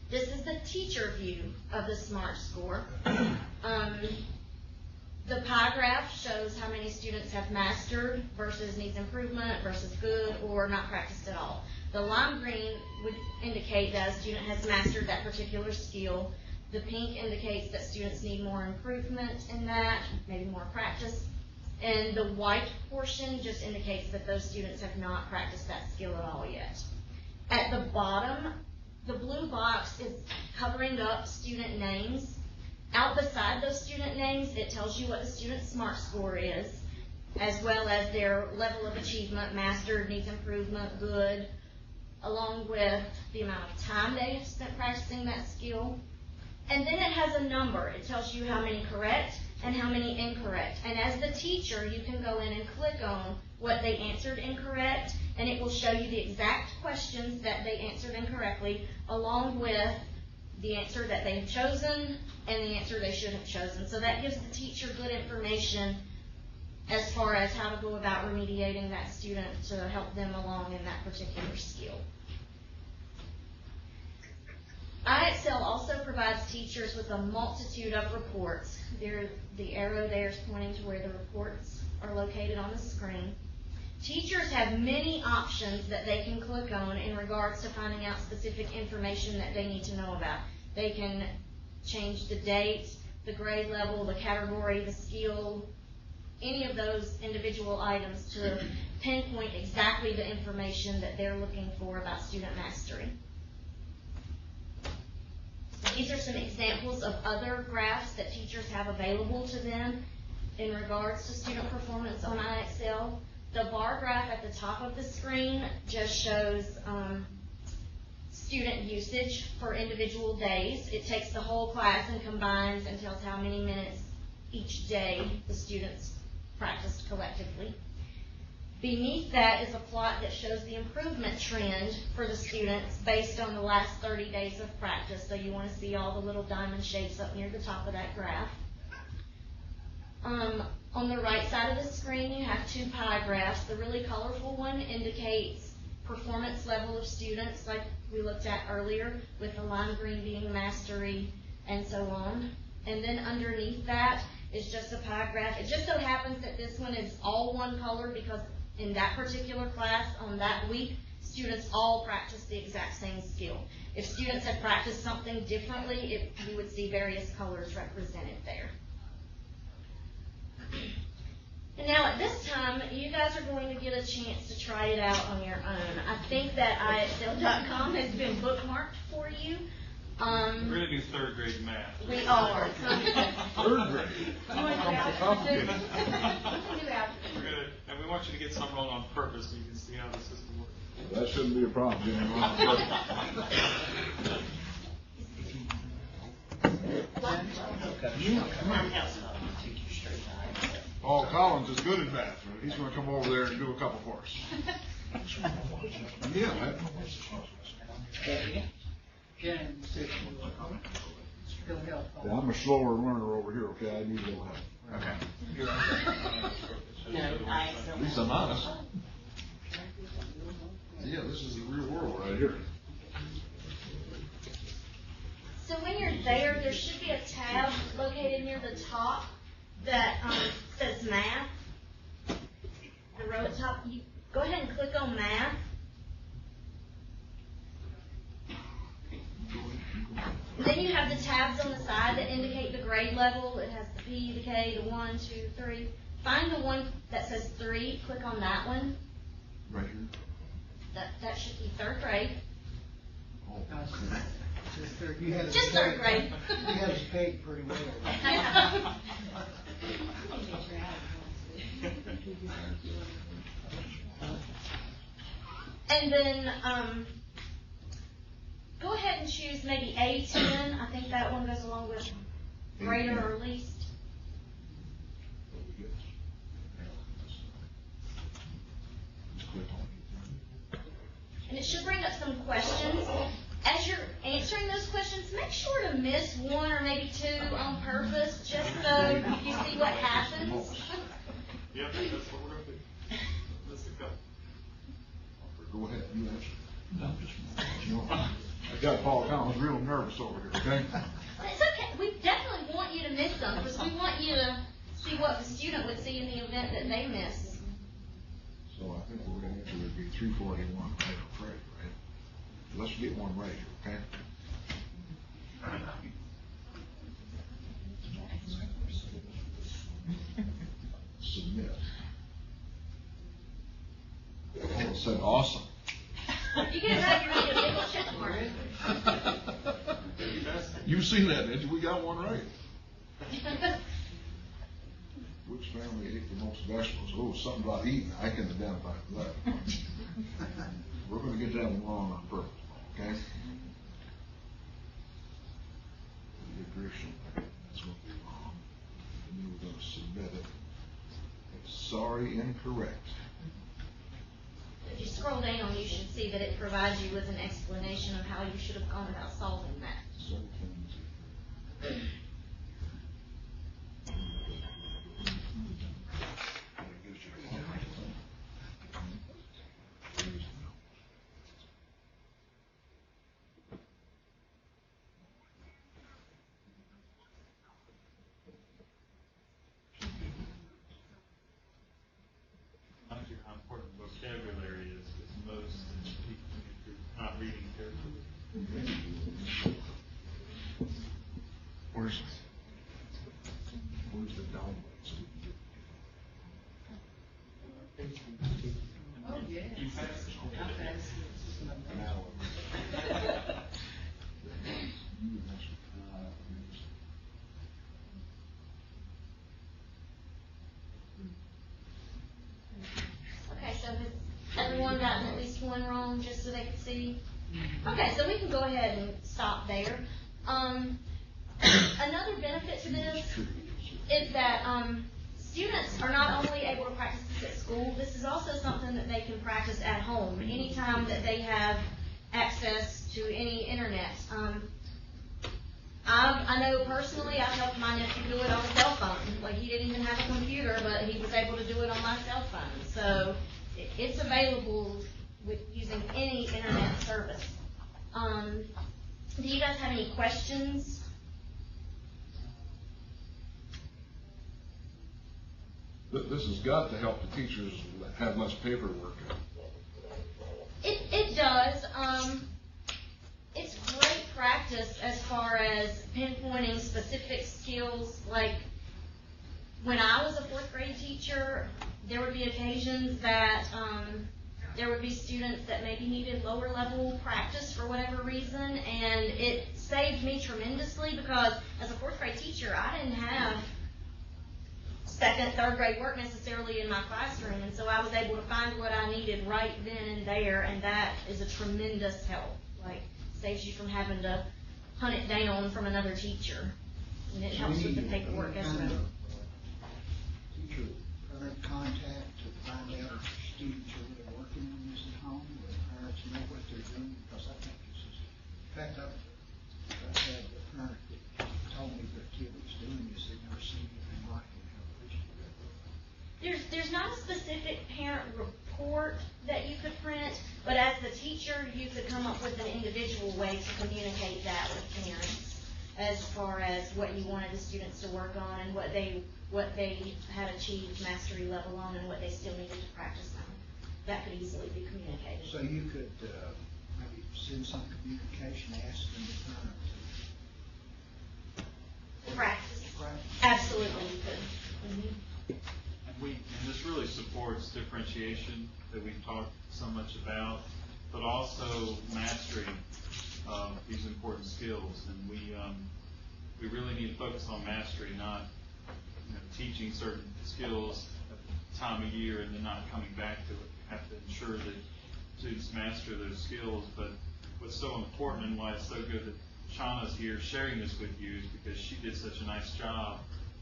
This is the teacher view of the SMART score. The pie graph shows how many students have mastered versus needs improvement versus good or not practiced at all. The lime green would indicate that a student has mastered that particular skill. The pink indicates that students need more improvement in that, maybe more practice. And the white portion just indicates that those students have not practiced that skill at all yet. At the bottom, the blue box is covering up student names. Out beside those student names, it tells you what the student's SMART score is, as well as their level of achievement, mastered, needs improvement, good, along with the amount of time they have spent practicing that skill. And then it has a number. It tells you how many correct and how many incorrect. And as the teacher, you can go in and click on what they answered incorrect, and it will show you the exact questions that they answered incorrectly, along with the answer that they have chosen and the answer they should have chosen. So that gives the teacher good information as far as how to go about remediating that student to help them along in that particular skill. IXL also provides teachers with a multitude of reports. The arrow there is pointing to where the reports are located on the screen. Teachers have many options that they can click on in regards to finding out specific information that they need to know about. They can change the date, the grade level, the category, the skill, any of those individual items to pinpoint exactly the information that they're looking for about student mastery. These are some examples of other graphs that teachers have available to them in regards to student performance on IXL. The bar graph at the top of the screen just shows student usage for individual days. It takes the whole class and combines and tells how many minutes each day the students practiced collectively. Beneath that is a plot that shows the improvement trend for the students based on the last 30 days of practice. So you want to see all the little diamond shapes up near the top of that graph. On the right side of the screen, you have 2 pie graphs. The really colorful one indicates performance level of students, like we looked at earlier, with the lime green being mastery and so on. And then underneath that is just a pie graph. It just so happens that this one is all one color because in that particular class on that week, students all practiced the exact same skill. If students had practiced something differently, you would see various colors represented there. And now at this time, you guys are going to get a chance to try it out on your own. I think that IXL.com has been bookmarked for you. We're going to do third grade math. We are. Third grade. You want to do algebra? We can do algebra. And we want you to get something wrong on purpose so you can see how the system works. That shouldn't be a problem, Jimmy. Paul Collins is good at math. He's going to come over there and do a couple for us. Yeah, man. Yeah, I'm a slower runner over here, okay? I need a little help. No, At least I'm honest. Yeah, this is the real world right here. So when you're there, there should be a tab located near the top that says Math. The row at the top. You go ahead and click on Math. Then you have the tabs on the side that indicate the grade level. It has the P, the K, the 1, 2, 3. Find the one that says 3. Click on that one. Right here. That should be third grade. Oh, Just third grade. You had us paid pretty well. And then go ahead and choose maybe A10. I think that one goes along with greater or least. And it should bring up some questions. As you're answering those questions, make sure to miss one or maybe two on purpose, just so you see what happens. Yep, that's what we're going to do. Let's go. Go ahead, you answer. I got Paul Collins real nervous over here, okay? It's okay. We definitely want you to miss them because we want you to see what the student would see in the event that they miss. So I think we're going to answer would be 341 right or Fred, right? Let's get one right here, okay? Submit. Oh, it said awesome. You can have your little check mark. You seen that, didn't you? We got one right. Which family ate the most vegetables? Oh, something about eating. I can identify with that. We're going to get that one wrong on purpose, okay? That's what we're wrong. And then we're going to submit it. Sorry, incorrect. If you scroll down, you should see that it provides you with an explanation of how you should have gone about solving that. How important vocabulary is because most people, if you're not reading carefully. Where's the downloads? Oh, yes. You passed. Okay, so has everyone gotten at least one wrong just so they could see? Okay, so we can go ahead and stop there. Another benefit to this is that students are not only able to practice this at school, this is also something that they can practice at home anytime that they have access to any internet. I know personally, I helped my nephew do it on a cell phone. Like, he didn't even have a computer, but he was able to do it on my cell phone. So it's available with using any internet service. Do you guys have any questions? This has got to help the teachers have less paperwork. It does. It's great practice as far as pinpointing specific skills. Like when I was a fourth grade teacher, there would be occasions that there would be students that maybe needed lower level practice for whatever reason, and it saved me tremendously because as a fourth grade teacher, I didn't have second, third grade work necessarily in my classroom, and so I was able to find what I needed right then and there, and that is a tremendous help. Like, saves you from having to hunt it down from another teacher, and it helps with the paperwork as well. Teacher parent contact to find out if students are really working on this at home, or parents know what they're doing, because I think this is, in fact, I've had a parent that told me their kid was doing this, they've never seen anything like it. There's not a specific parent report that you could print, but as the teacher, you could come up with an individual way to communicate that with parents as far as what you wanted the students to work on and what they had achieved mastery level on and what they still needed to practice on. That could easily be communicated. So you could maybe send some communication asking the parent to Practice. practice. Absolutely, you could. Mm-hmm. And this really supports differentiation that we've talked so much about, but also mastery of these important skills. And we really need to focus on mastery, not teaching certain skills at the time of year and then not coming back to it. We have to ensure that students master those skills. But what's so important and why it's so good that Shauna's here sharing this with you is because she did such a nice job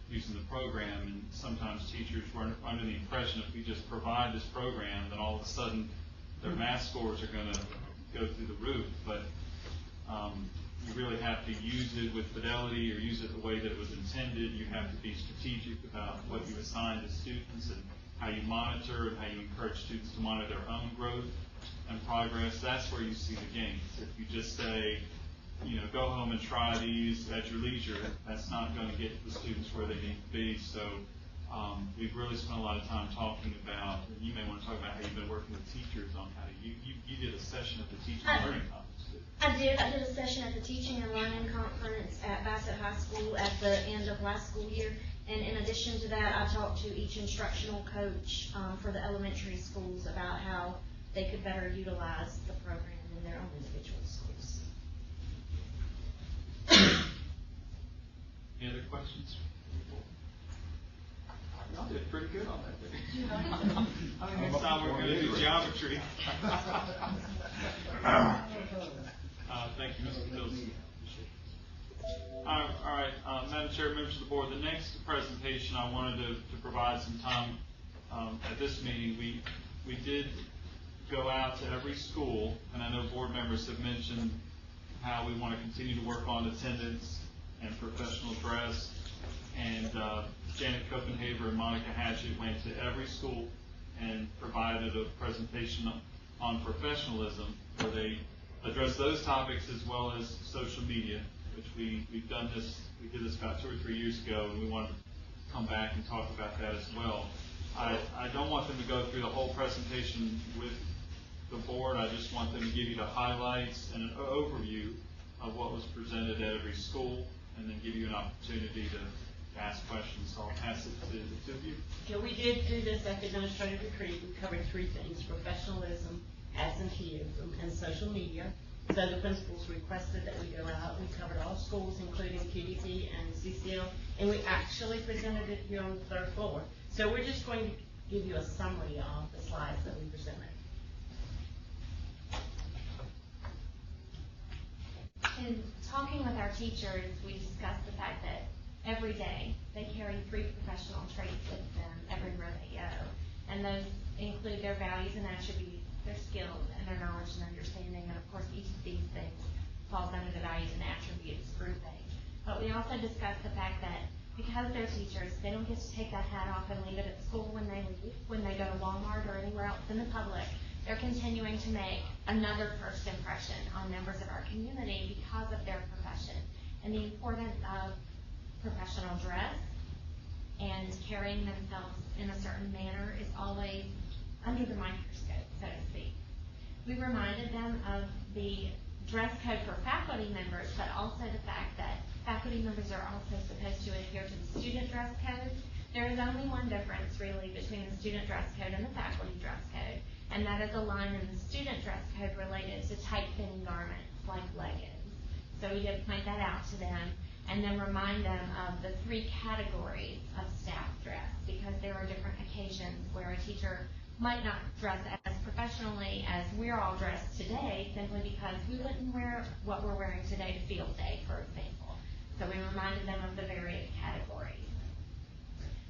using the program, and sometimes teachers were under the impression if we just provide this program, then all of a sudden their math scores are going to go through the roof. But you really have to use it with fidelity or use it the way that it was intended. You have to be strategic about what you assign to students and how you monitor and how you encourage students to monitor their own growth and progress. That's where you see the gains. If you just say, go home and try these at your leisure, that's not going to get the students where they need to be. So we've really spent a lot of time talking about, and you may want to talk about how you've been working with teachers on how to, you did a session at the Teaching and Learning Conference, too. I did a session at the Teaching and Learning Conference at Bassett High School at the end of last school year. And in addition to that, I talked to each instructional coach for the elementary schools about how they could better utilize the program in their own individual schools. Any other questions? Y'all did pretty good on that, didn't you? I think next time we're going to do geometry. Thank you, Mr. Fields. All right, Madam Chair, members of the board, the next presentation I wanted to provide some time at this meeting. We did go out to every school, and I know board members have mentioned how we want to continue to work on attendance and professional dress. And Janet Copenhaver and Monica Hatchett went to every school and provided a presentation on professionalism where they addressed those topics as well as social media, which we did this about 2 or 3 years ago, and we want to come back and talk about that as well. I don't want them to go through the whole presentation with the board. I just want them to give you the highlights and an overview of what was presented at every school, and then give you an opportunity to ask questions. So I'll pass it to the two of you. Okay, we did do this at the administrative retreat. We covered 3 things: professionalism, absenteeism, and social media. So the principals requested that we go out. We covered all schools, including QDP and CCL, and we actually presented it here on the 3rd floor. So we're just going to give you a summary of the slides that we presented. In talking with our teachers, we discussed the fact that every day they carry 3 professional traits with them everywhere they go. And those include their values and attributes, their skills, and their knowledge and understanding. And of course, each of these things falls under the values and attributes grouping. But we also discussed the fact that because they're teachers, they don't get to take that hat off and leave it at school when they leave, when they go to Walmart or anywhere else in the public. they're continuing to make another first impression on members of our community because of their profession. And the importance of professional dress and carrying themselves in a certain manner is always under the microscope, so to speak. We reminded them of the dress code for faculty members, but also the fact that faculty members are also supposed to adhere to the student dress code. There is only one difference, really, between the student dress code and the faculty dress code, and that is a line in the student dress code related to tight-fitting garments like leggings. So we did point that out to them, and then remind them of the 3 categories of staff dress, because there are different occasions where a teacher might not dress as professionally as we're all dressed today, simply because we wouldn't wear what we're wearing today to field day, for example. So we reminded them of the various categories.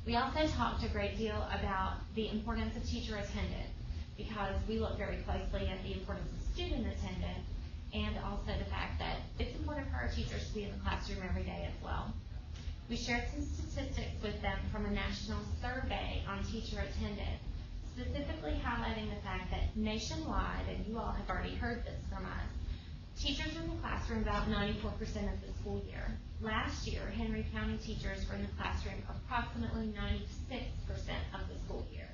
We also talked a great deal about the importance of teacher attendance, because we look very closely at the importance of student attendance, and also the fact that it's important for our teachers to be in the classroom every day as well. We shared some statistics with them from a national survey on teacher attendance, specifically highlighting the fact that nationwide, and you all have already heard this from us, teachers are in the classroom about 94% of the school year. Last year, Henry County teachers were in the classroom approximately 96% of the school year.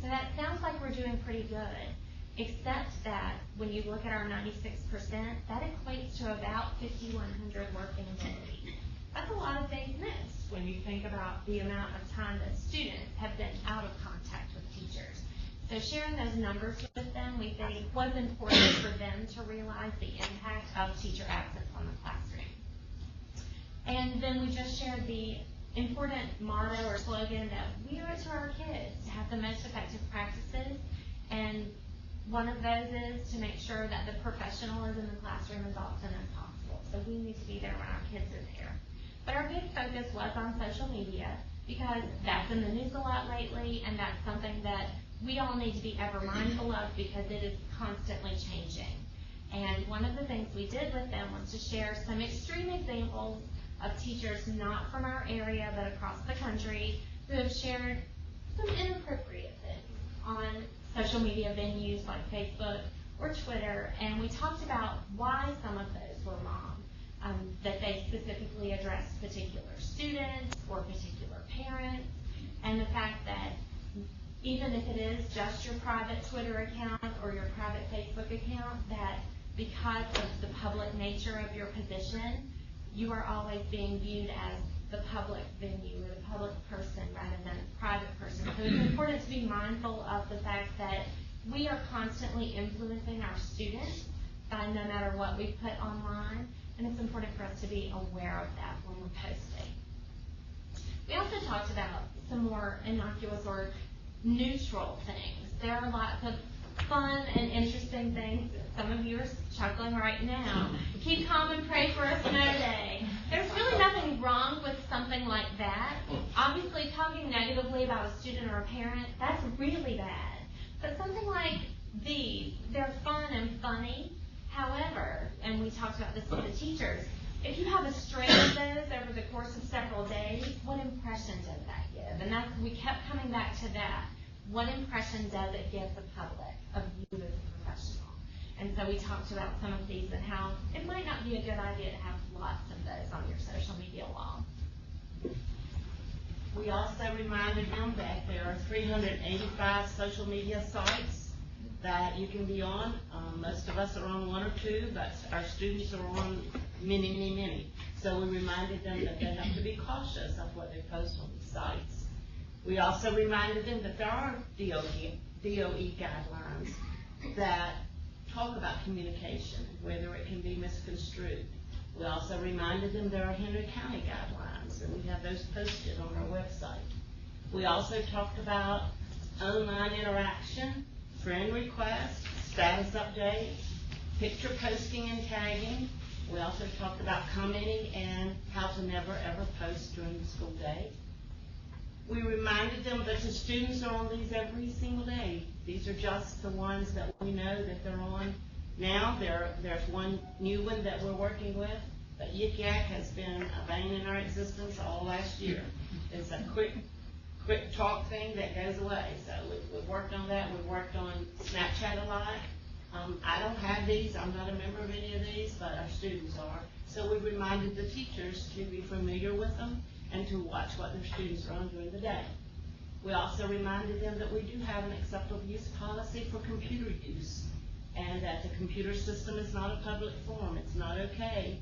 So that sounds like we're doing pretty good, except that when you look at our 96%, that equates to about 5,100 working days. That's a lot of days missed when you think about the amount of time that students have been out of contact with teachers. So sharing those numbers with them, we think, was important for them to realize the impact of teacher absence on the classroom. And then we just shared the important motto or slogan that we owe it to our kids to have the most effective practices, and one of those is to make sure that the professionalism in the classroom as often as possible. So we need to be there when our kids are there. But our big focus was on social media, because that's in the news a lot lately, and that's something that we all need to be ever mindful of, because it is constantly changing. And one of the things we did with them was to share some extreme examples of teachers not from our area but across the country who have shared some inappropriate things on social media venues like Facebook or Twitter, and we talked about why some of those were wrong, that they specifically addressed particular students or particular parents, and the fact that even if it is just your private Twitter account or your private Facebook account, that because of the public nature of your position, you are always being viewed as the public venue or the public person rather than a private person. So it's important to be mindful of the fact that we are constantly influencing our students by no matter what we put online, and it's important for us to be aware of that when we're posting. We also talked about some more innocuous or neutral things. There are lots of fun and interesting things. Some of you are chuckling right now. Keep calm and pray for a snow day. There's really nothing wrong with something like that. Obviously, talking negatively about a student or a parent, that's really bad. But something like these, they're fun and funny. However, and we talked about this with the teachers, if you have a string of those over the course of several days, what impression does that give? And that's, we kept coming back to that. What impression does it give the public of you as a professional? And so we talked about some of these and how it might not be a good idea to have lots of those on your social media wall. We also reminded them that there are 385 social media sites that you can be on. Most of us are on one or two, but our students are on many, many, many. So we reminded them that they have to be cautious of what they post on these sites. We also reminded them that there are DOE guidelines that talk about communication, whether it can be misconstrued. We also reminded them there are Henry County guidelines, and we have those posted on our website. We also talked about online interaction, friend requests, status updates, picture posting and tagging. We also talked about commenting and how to never ever post during the school day. We reminded them that the students are on these every single day. These are just the ones that we know that they're on now. There's one new one that we're working with, but Yik Yak has been a bane in our existence all last year. It's a quick quick talk thing that goes away. So we've worked on that. We've worked on Snapchat a lot. I don't have these. I'm not a member of any of these, but our students are. So we reminded the teachers to be familiar with them and to watch what their students are on during the day. We also reminded them that we do have an acceptable use policy for computer use, and that the computer system is not a public forum. It's not okay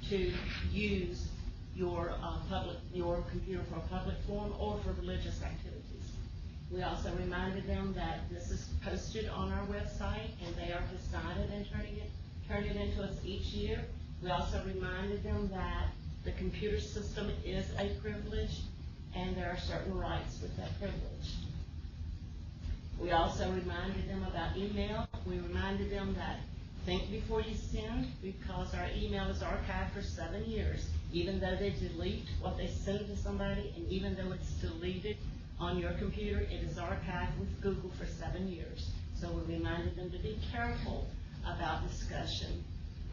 to use your computer for a public forum or for religious activities. We also reminded them that this is posted on our website, and they are to sign it and turn it into us each year. We also reminded them that the computer system is a privilege, and there are certain rights with that privilege. We also reminded them about email. We reminded them that think before you send, because our email is archived for 7 years. Even though they delete what they send to somebody, and even though it's deleted on your computer, it is archived with Google for 7 years. So we reminded them to be careful about discussion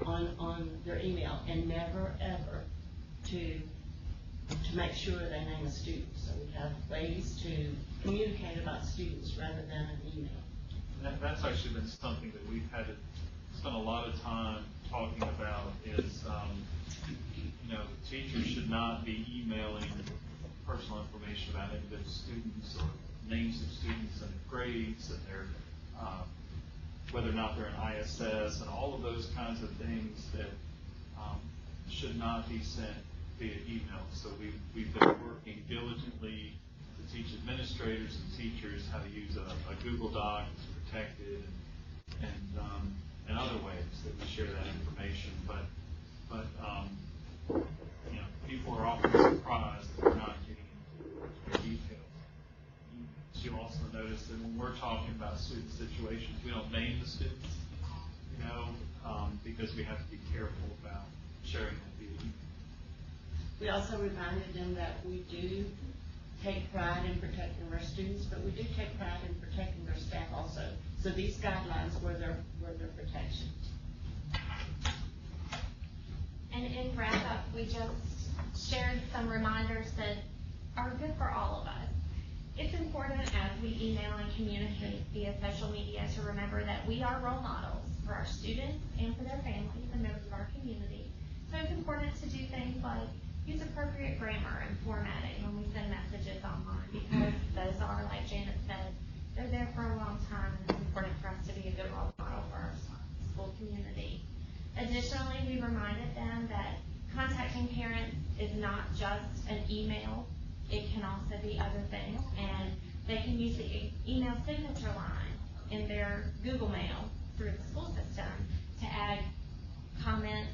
on their email, and never ever to make sure they name a student. So we have ways to communicate about students rather than an email. That's actually been something that we've had to spend a lot of time talking about is, teachers should not be emailing personal information about individual students or names of students and grades and their, whether or not they're an ISS and all of those kinds of things that should not be sent via email. So we've been working diligently to teach administrators and teachers how to use a Google Doc that's protected and other ways that we share that information. But people are often surprised that we're not getting into details. You'll also notice that when we're talking about student situations, we don't name the students, because we have to be careful about sharing that via email. We also reminded them that we do take pride in protecting our students, but we do take pride in protecting our staff also. So these guidelines were their protection. And in wrap up, we just shared some reminders that are good for all of us. It's important as we email and communicate via social media to remember that we are role models for our students and for their families and members of our community. So it's important to do things like use appropriate grammar and formatting when we send messages online, because those are, like Janet said, they're there for a long time, and it's important for us to be a good role model for our school community. Additionally, we reminded them that contacting parents is not just an email. It can also be other things, and they can use the email signature line in their Google Mail through the school system to add comments.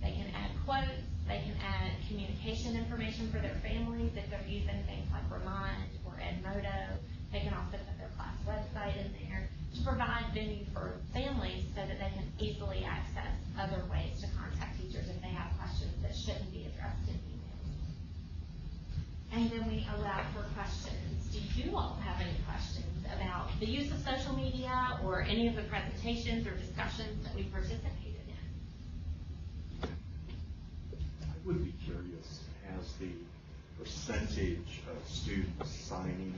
They can add quotes. They can add communication information for their families if they're using things like Remind or Edmodo. They can also put their class website in there to provide venue for families so that they can easily access other ways to contact teachers if they have questions that shouldn't be addressed in emails. And then we allow for questions. Do you all have any questions about the use of social media or any of the presentations or discussions that we participated in? I would be curious, has the percentage of students signing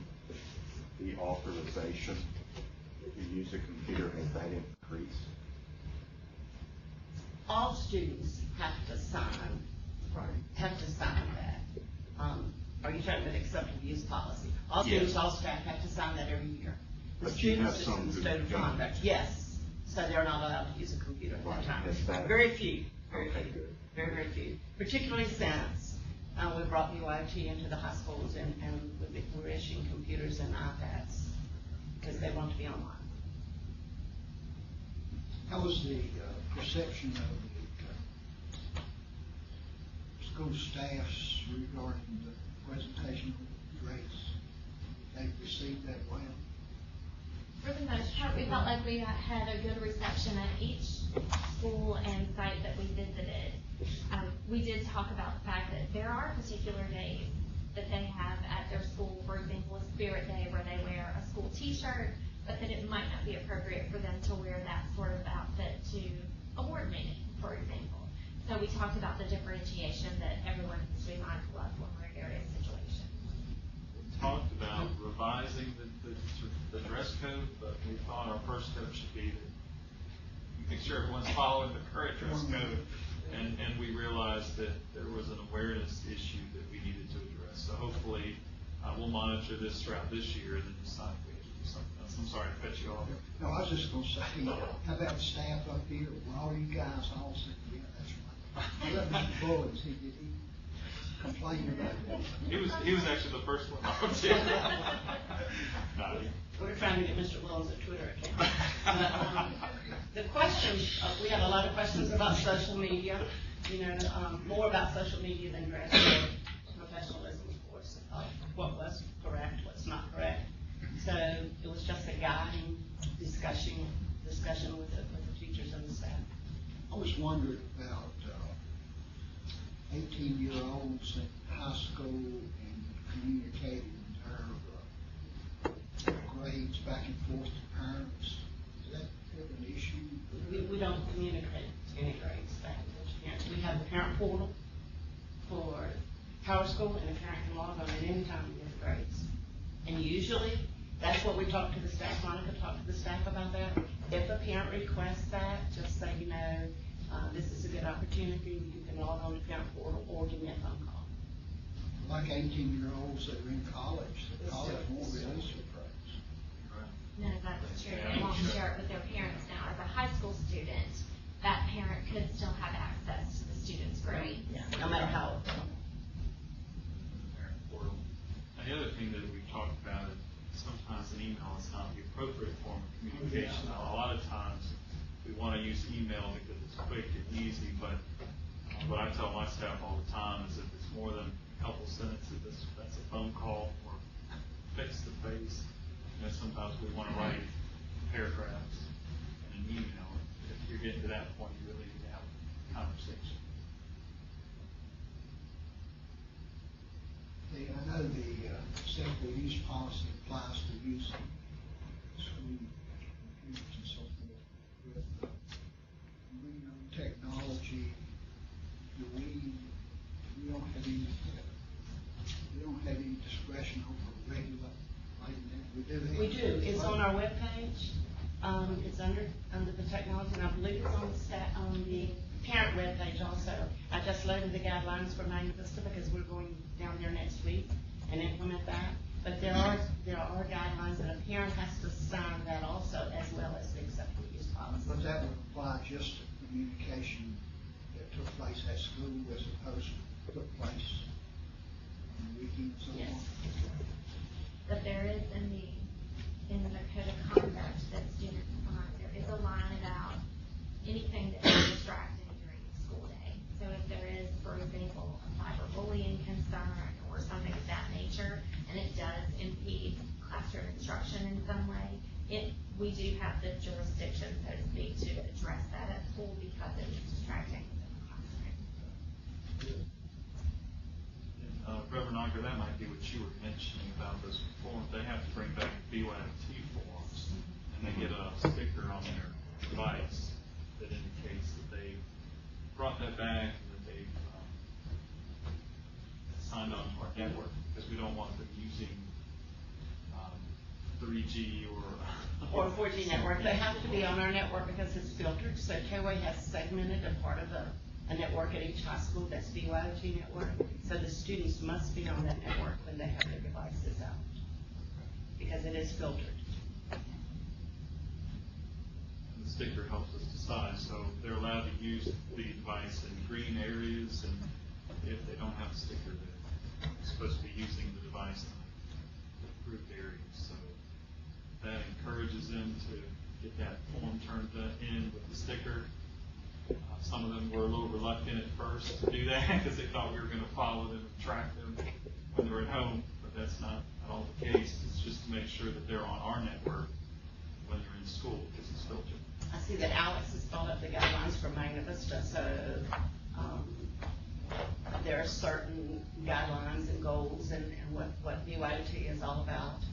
the authorization to use a computer, has that increased? All students have to sign. Right. Have to sign that. Are you talking about acceptable use policy? All students, all staff have to sign that every year. The But you have students some in who state of don't. conduct, yes. So they're not allowed to use a computer at that time. Is that- Very few. Very Okay, few. good. Very, very few. Particularly since we brought UIT into the high schools, and we're issuing computers and iPads because they want to be online. How was the perception of the school staffs regarding the presentation rates? They received that well? For the most part, we felt like we had a good reception at each school and site that we visited. We did talk about the fact that there are particular days that they have at their school, for example, a Spirit Day where they wear a school t-shirt, but that it might not be appropriate for them to wear that sort of outfit to a board meeting, for example. So we talked about the differentiation that everyone needs to be mindful of when we're in various situations. talked about revising the dress code, but we thought our first step should be to make sure everyone's following the current dress code. And we realized that there was an awareness issue that we needed to address. So hopefully, we'll monitor this throughout this year and then decide if we have to do something else. I'm sorry to cut you off. No, I was just gonna say, how about the staff up here, when all you guys all said, yeah, that's right. I let Mr. Bullins, he complained about that. He was actually the first one on it. We're trying to get Mr. Williams a Twitter account. The questions, we have a lot of questions about social media, more about social media than dress code, professionalism, of course, what was correct, what's not correct. So it was just a guiding discussion with the teachers and the staff. I was wondering about 18-year-olds in high school and communicating their grades back and forth to parents. Is that an issue? We don't communicate any grades back and forth to parents. We have the parent portal for Power School, and the parent can log on at any time and get the grades. And usually, that's what we talk to the staff. Monica talked to the staff about that. If a parent requests that, just say, this is a good opportunity. You can log on to parent portal or give me a phone call. Like 18-year-olds that are in college, the college won't release their grades. No, that's true. They won't share it with their parents now. As a high school student, that parent could still have access to the student's grade. Yeah, no matter how. Parent portal. And the other thing that we talked about is sometimes an email is not the appropriate form of communication. Now, a lot of times we want to use email because it's quick and easy, but what I tell my staff all the time is if it's more than a couple sentences, that's a phone call or face to face. Sometimes we want to write paragraphs in an email. If you're getting to that point, you really need to have a conversation. I know the sample use policy applies to using school computers and so forth. With technology, we don't have any discretion over regulating that. We do. It's on our webpage. It's under the technology, and I believe it's on the parent webpage also. I just loaded the guidelines for Magna Vista because we're going down there next week and implement that. But there are guidelines, and a parent has to sign that also, as well as the acceptable use policy. But that would apply just to communication that took place at school as opposed to took place on the weekends and so on. But there is in the code of conduct that students sign, there is a line about anything that is distracting during the school day. So if there is, for example, a cyberbullying concern or something of that nature, and it does impede classroom instruction in some way, we do have the jurisdiction, so to speak, to address that at school because it is distracting within the classroom. Reverend Ogre, that might be what you were mentioning about those forms. They have to bring back BYOT forms, and they get a sticker on their device that indicates that they brought that back and that they've signed on to our network, because we don't want them using 3G or 4G network. They have to be on our network because it's filtered. So KOA has segmented a part of a network at each high school that's BYOT network. So the students must be on that network when they have their devices out because it is filtered. And the sticker helps us decide. So they're allowed to use the device in green areas, and if they don't have a sticker, they're supposed to be using the device in approved areas. So that encourages them to get that form turned in with the sticker. Some of them were a little reluctant at first to do that because they thought we were going to follow them and track them when they're at home, but that's not at all the case. It's just to make sure that they're on our network when they're in school because it's filtered. I see that Alex has thought up the guidelines for Magna Vista, so there are certain guidelines and goals and what BYOT is all about.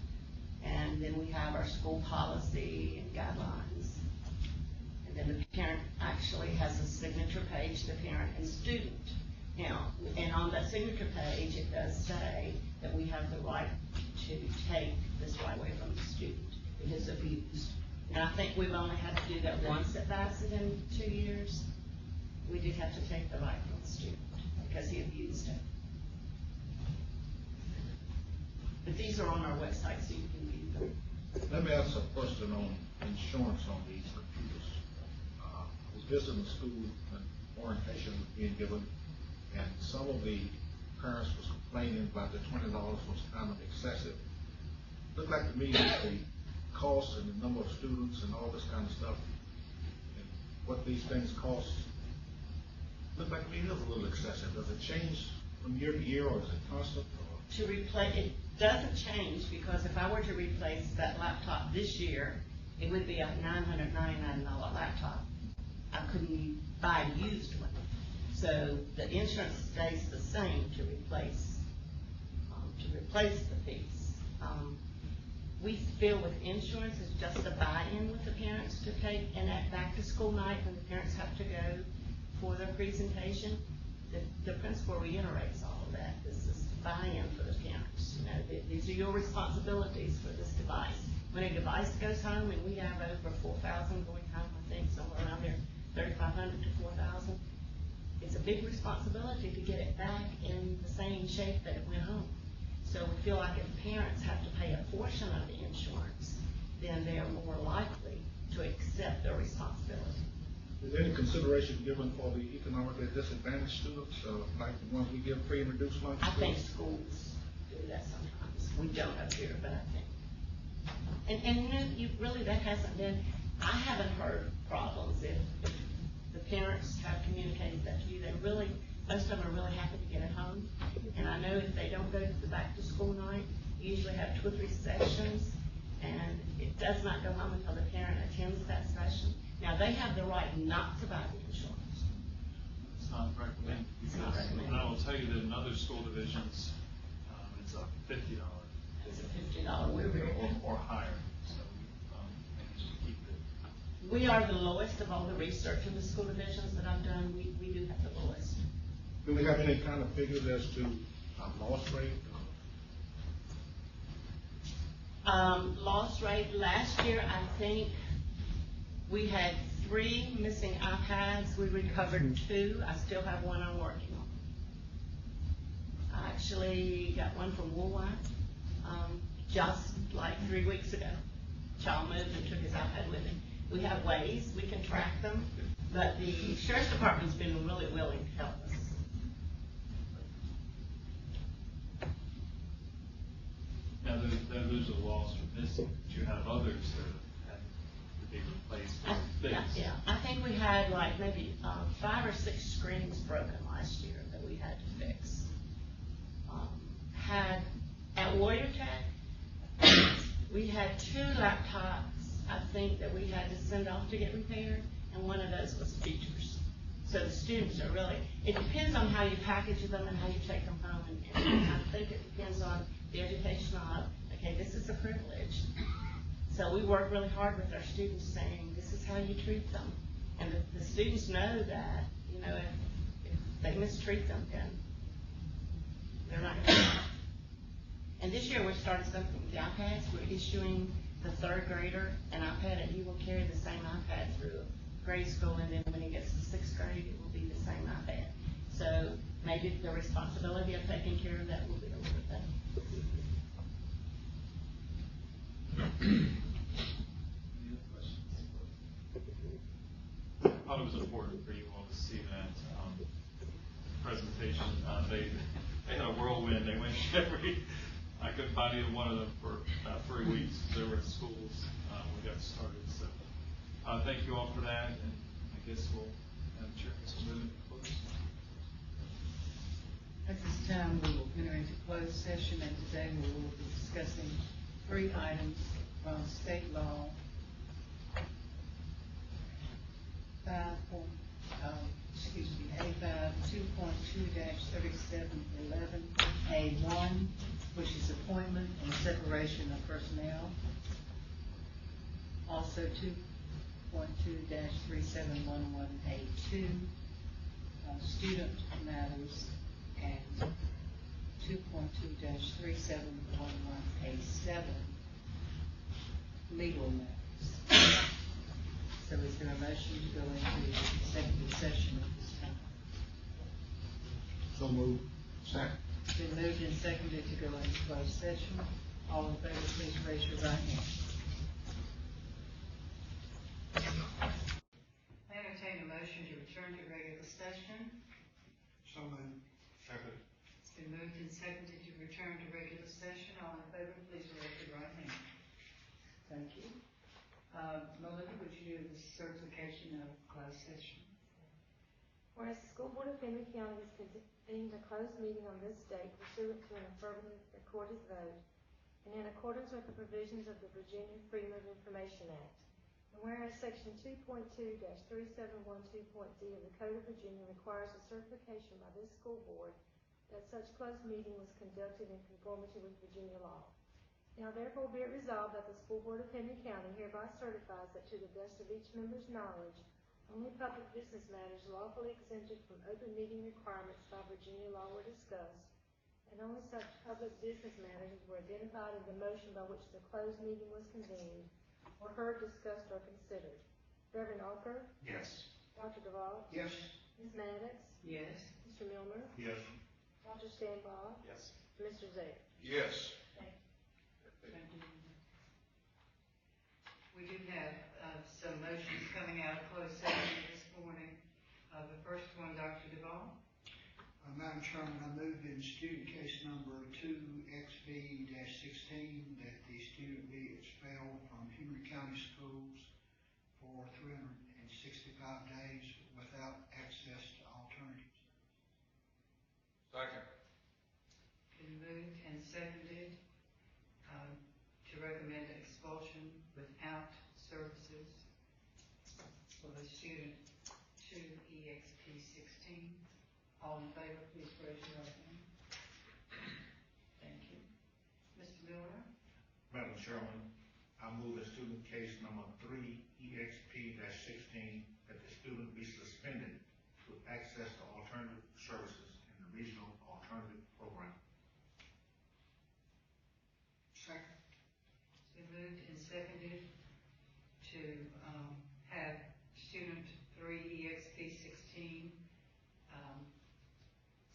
And then we have our school policy and guidelines. And then the parent actually has a signature page, the parent and student Now, and on that signature page, it does say that we have the right to take this right away from the student if it's abused. And I think we've only had to do that once at Bassett in 2 years. We did have to take the right from the student because he abused it. But these are on our website, so you can view them. Let me ask a question on insurance on these computers. I was visiting the school and orientation was being given, and some of the parents was complaining about the $20 was kind of excessive. Looked like to me that the cost and the number of students and all this kind of stuff and what these things cost looked like to me it was a little excessive. Does it change from year to year, or is it constant? To replace, it doesn't change, because if I were to replace that laptop this year, it would be a $999 laptop. I couldn't buy a used one. So the insurance stays the same to replace the piece. We feel with insurance is just a buy-in with the parents to take, and at back to school night when the parents have to go for their presentation, the principal reiterates all of that. This is buy-in for the parents. You know, these are your responsibilities for this device. When a device goes home, and we have over 4,000 going home, I think somewhere around there, 3,500 to 4,000, it's a big responsibility to get it back in the same shape that it went home. So we feel like if parents have to pay a portion of the insurance, then they're more likely to accept their responsibility. Is there any consideration given for the economically disadvantaged students, like the ones we give free and reduced lunch? I think schools do that sometimes. We don't up here, but I think. And you know, that hasn't been, I haven't heard problems if the parents have communicated that to you. Most of them are really happy to get it home. And I know if they don't go to the back to school night, you usually have 2 or 3 sessions, and it does not go home until the parent attends that session. Now, they have the right not to buy the insurance. It's not recommended. It's not recommended. And I will tell you that in other school divisions, it's a $50 It's a $50 waiver. or higher. So we managed to keep it. We are the lowest of all the research in the school divisions that I've done. We do have the lowest. Do we have any kind of figures as to loss rate? Loss rate, last year, I think we had 3 missing iPads. We recovered 2. I still have 1 I'm working on. I actually got one from Woolworth just like 3 weeks ago. Child moved and took his iPad with him. We have ways we can track them, but the Sheriff's Department's been really willing to help us. Now, there's a loss from missing, but you have others that have to be replaced or fixed. Yeah, I think we had like maybe 5 or 6 screens broken last year that we had to fix. Had at Warrior Tech, we had 2 laptops, I think, that we had to send off to get repaired, and one of those was features. So the students are really, it depends on how you package them and how you take them home, and I think it depends on the education of, okay, this is a privilege. So we work really hard with our students saying, this is how you treat them. And the students know that, you know, if they mistreat them, then they're not going to. And this year we started something with the iPads. We're issuing the 3rd grader an iPad, and he will carry the same iPad through grade school, and then when he gets to 6th grade, it will be the same iPad. So maybe the responsibility of taking care of that will be a little bit. Any other questions? I thought it was important for you all to see that presentation. They had a whirlwind. They went I couldn't find either one of them for about 3 weeks. They were at schools when we got started. So thank you all for that, and I guess we'll have a chair move into close. At this time, we will enter into closed session, and today we will be discussing 3 items from state law. A5 2.2-3711A1, which is appointment and separation of personnel. Also 2.2-3711A2, student matters and 2.2-3711A7 legal matters. So is there a motion to go into executive session at this time? So move. Second. It's been moved and seconded to go into closed session. All in favor, please raise your right hand. I entertain a motion to return to regular session. So move. Second. It's been moved and seconded to return to regular session. All in favor, please raise your right hand. Thank you. Melinda, would you do the certification of closed session? Whereas the School Board of Henry County is convening a closed meeting on this date pursuant to an affirmative recorded vote and in accordance with the provisions of the Virginia Freedom of Information Act. And whereas Section 2.2-3712.d of the Code of Virginia requires a certification by this school board that such closed meeting was conducted in conformity with Virginia law. Now therefore be it resolved that the School Board of Henry County hereby certifies that to the best of each member's knowledge, only public business matters lawfully exempted from open meeting requirements by Virginia law were discussed, and only such public business matters as were identified in the motion by which the closed meeting was convened were heard, discussed, or considered. Reverend Alker? Yes. Dr. Duvall? Yes. Ms. Maddox? Yes. Mr. Milner? Yes. Dr. Stanbaugh? Yes. Mr. Zaire? Yes. Thank you. We do have some motions coming out of closed session this morning. The first one, Dr. Duvall. Madam Chairman, I move in student case number 2XB-16 that the student be expelled from Henry County Schools for 365 days without access to alternatives. Second. Been moved and seconded to recommend expulsion without services for the student 2EXP16. All in favor, please raise your right hand. Thank you. Mr. Miller? Madam Chairman, I move that student case number 3EXP-16 that the student be suspended with access to alternative services in the regional alternative program. Second. It's been moved and seconded to have student 3EXP16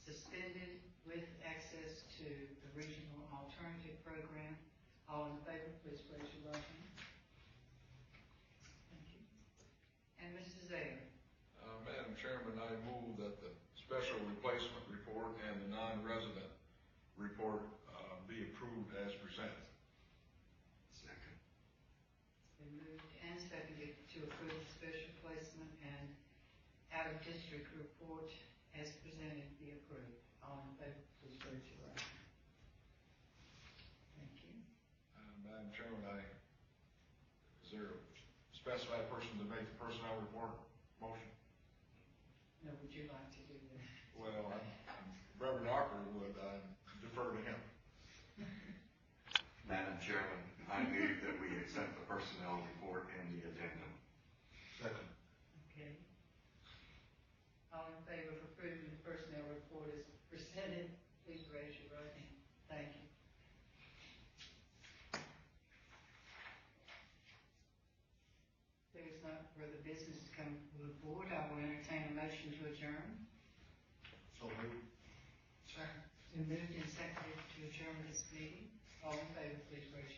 suspended with access to the regional alternative program. All in favor, please raise your right hand. Thank you. And Mr. Zaire? Madam Chairman, I move that the special replacement report and the non-resident report be approved as presented. Second. It's been moved and seconded to approve the special placement and out-of-district report as presented be approved. All in favor, please raise your right hand. Thank you. Madam Chairman, is there a specified person to make the personnel report motion? No, would you like to do that? Well, Reverend Archer would defer to him. Madam Chairman, I move that we accept the personnel report and the addendum. Second. Okay. All in favor of approving the personnel report as presented, please raise your right hand. Thank you. There is not further business to come before the board. I will entertain a motion to adjourn. So moved. Second. It's been moved and seconded to adjourn this meeting. All in favor, please raise your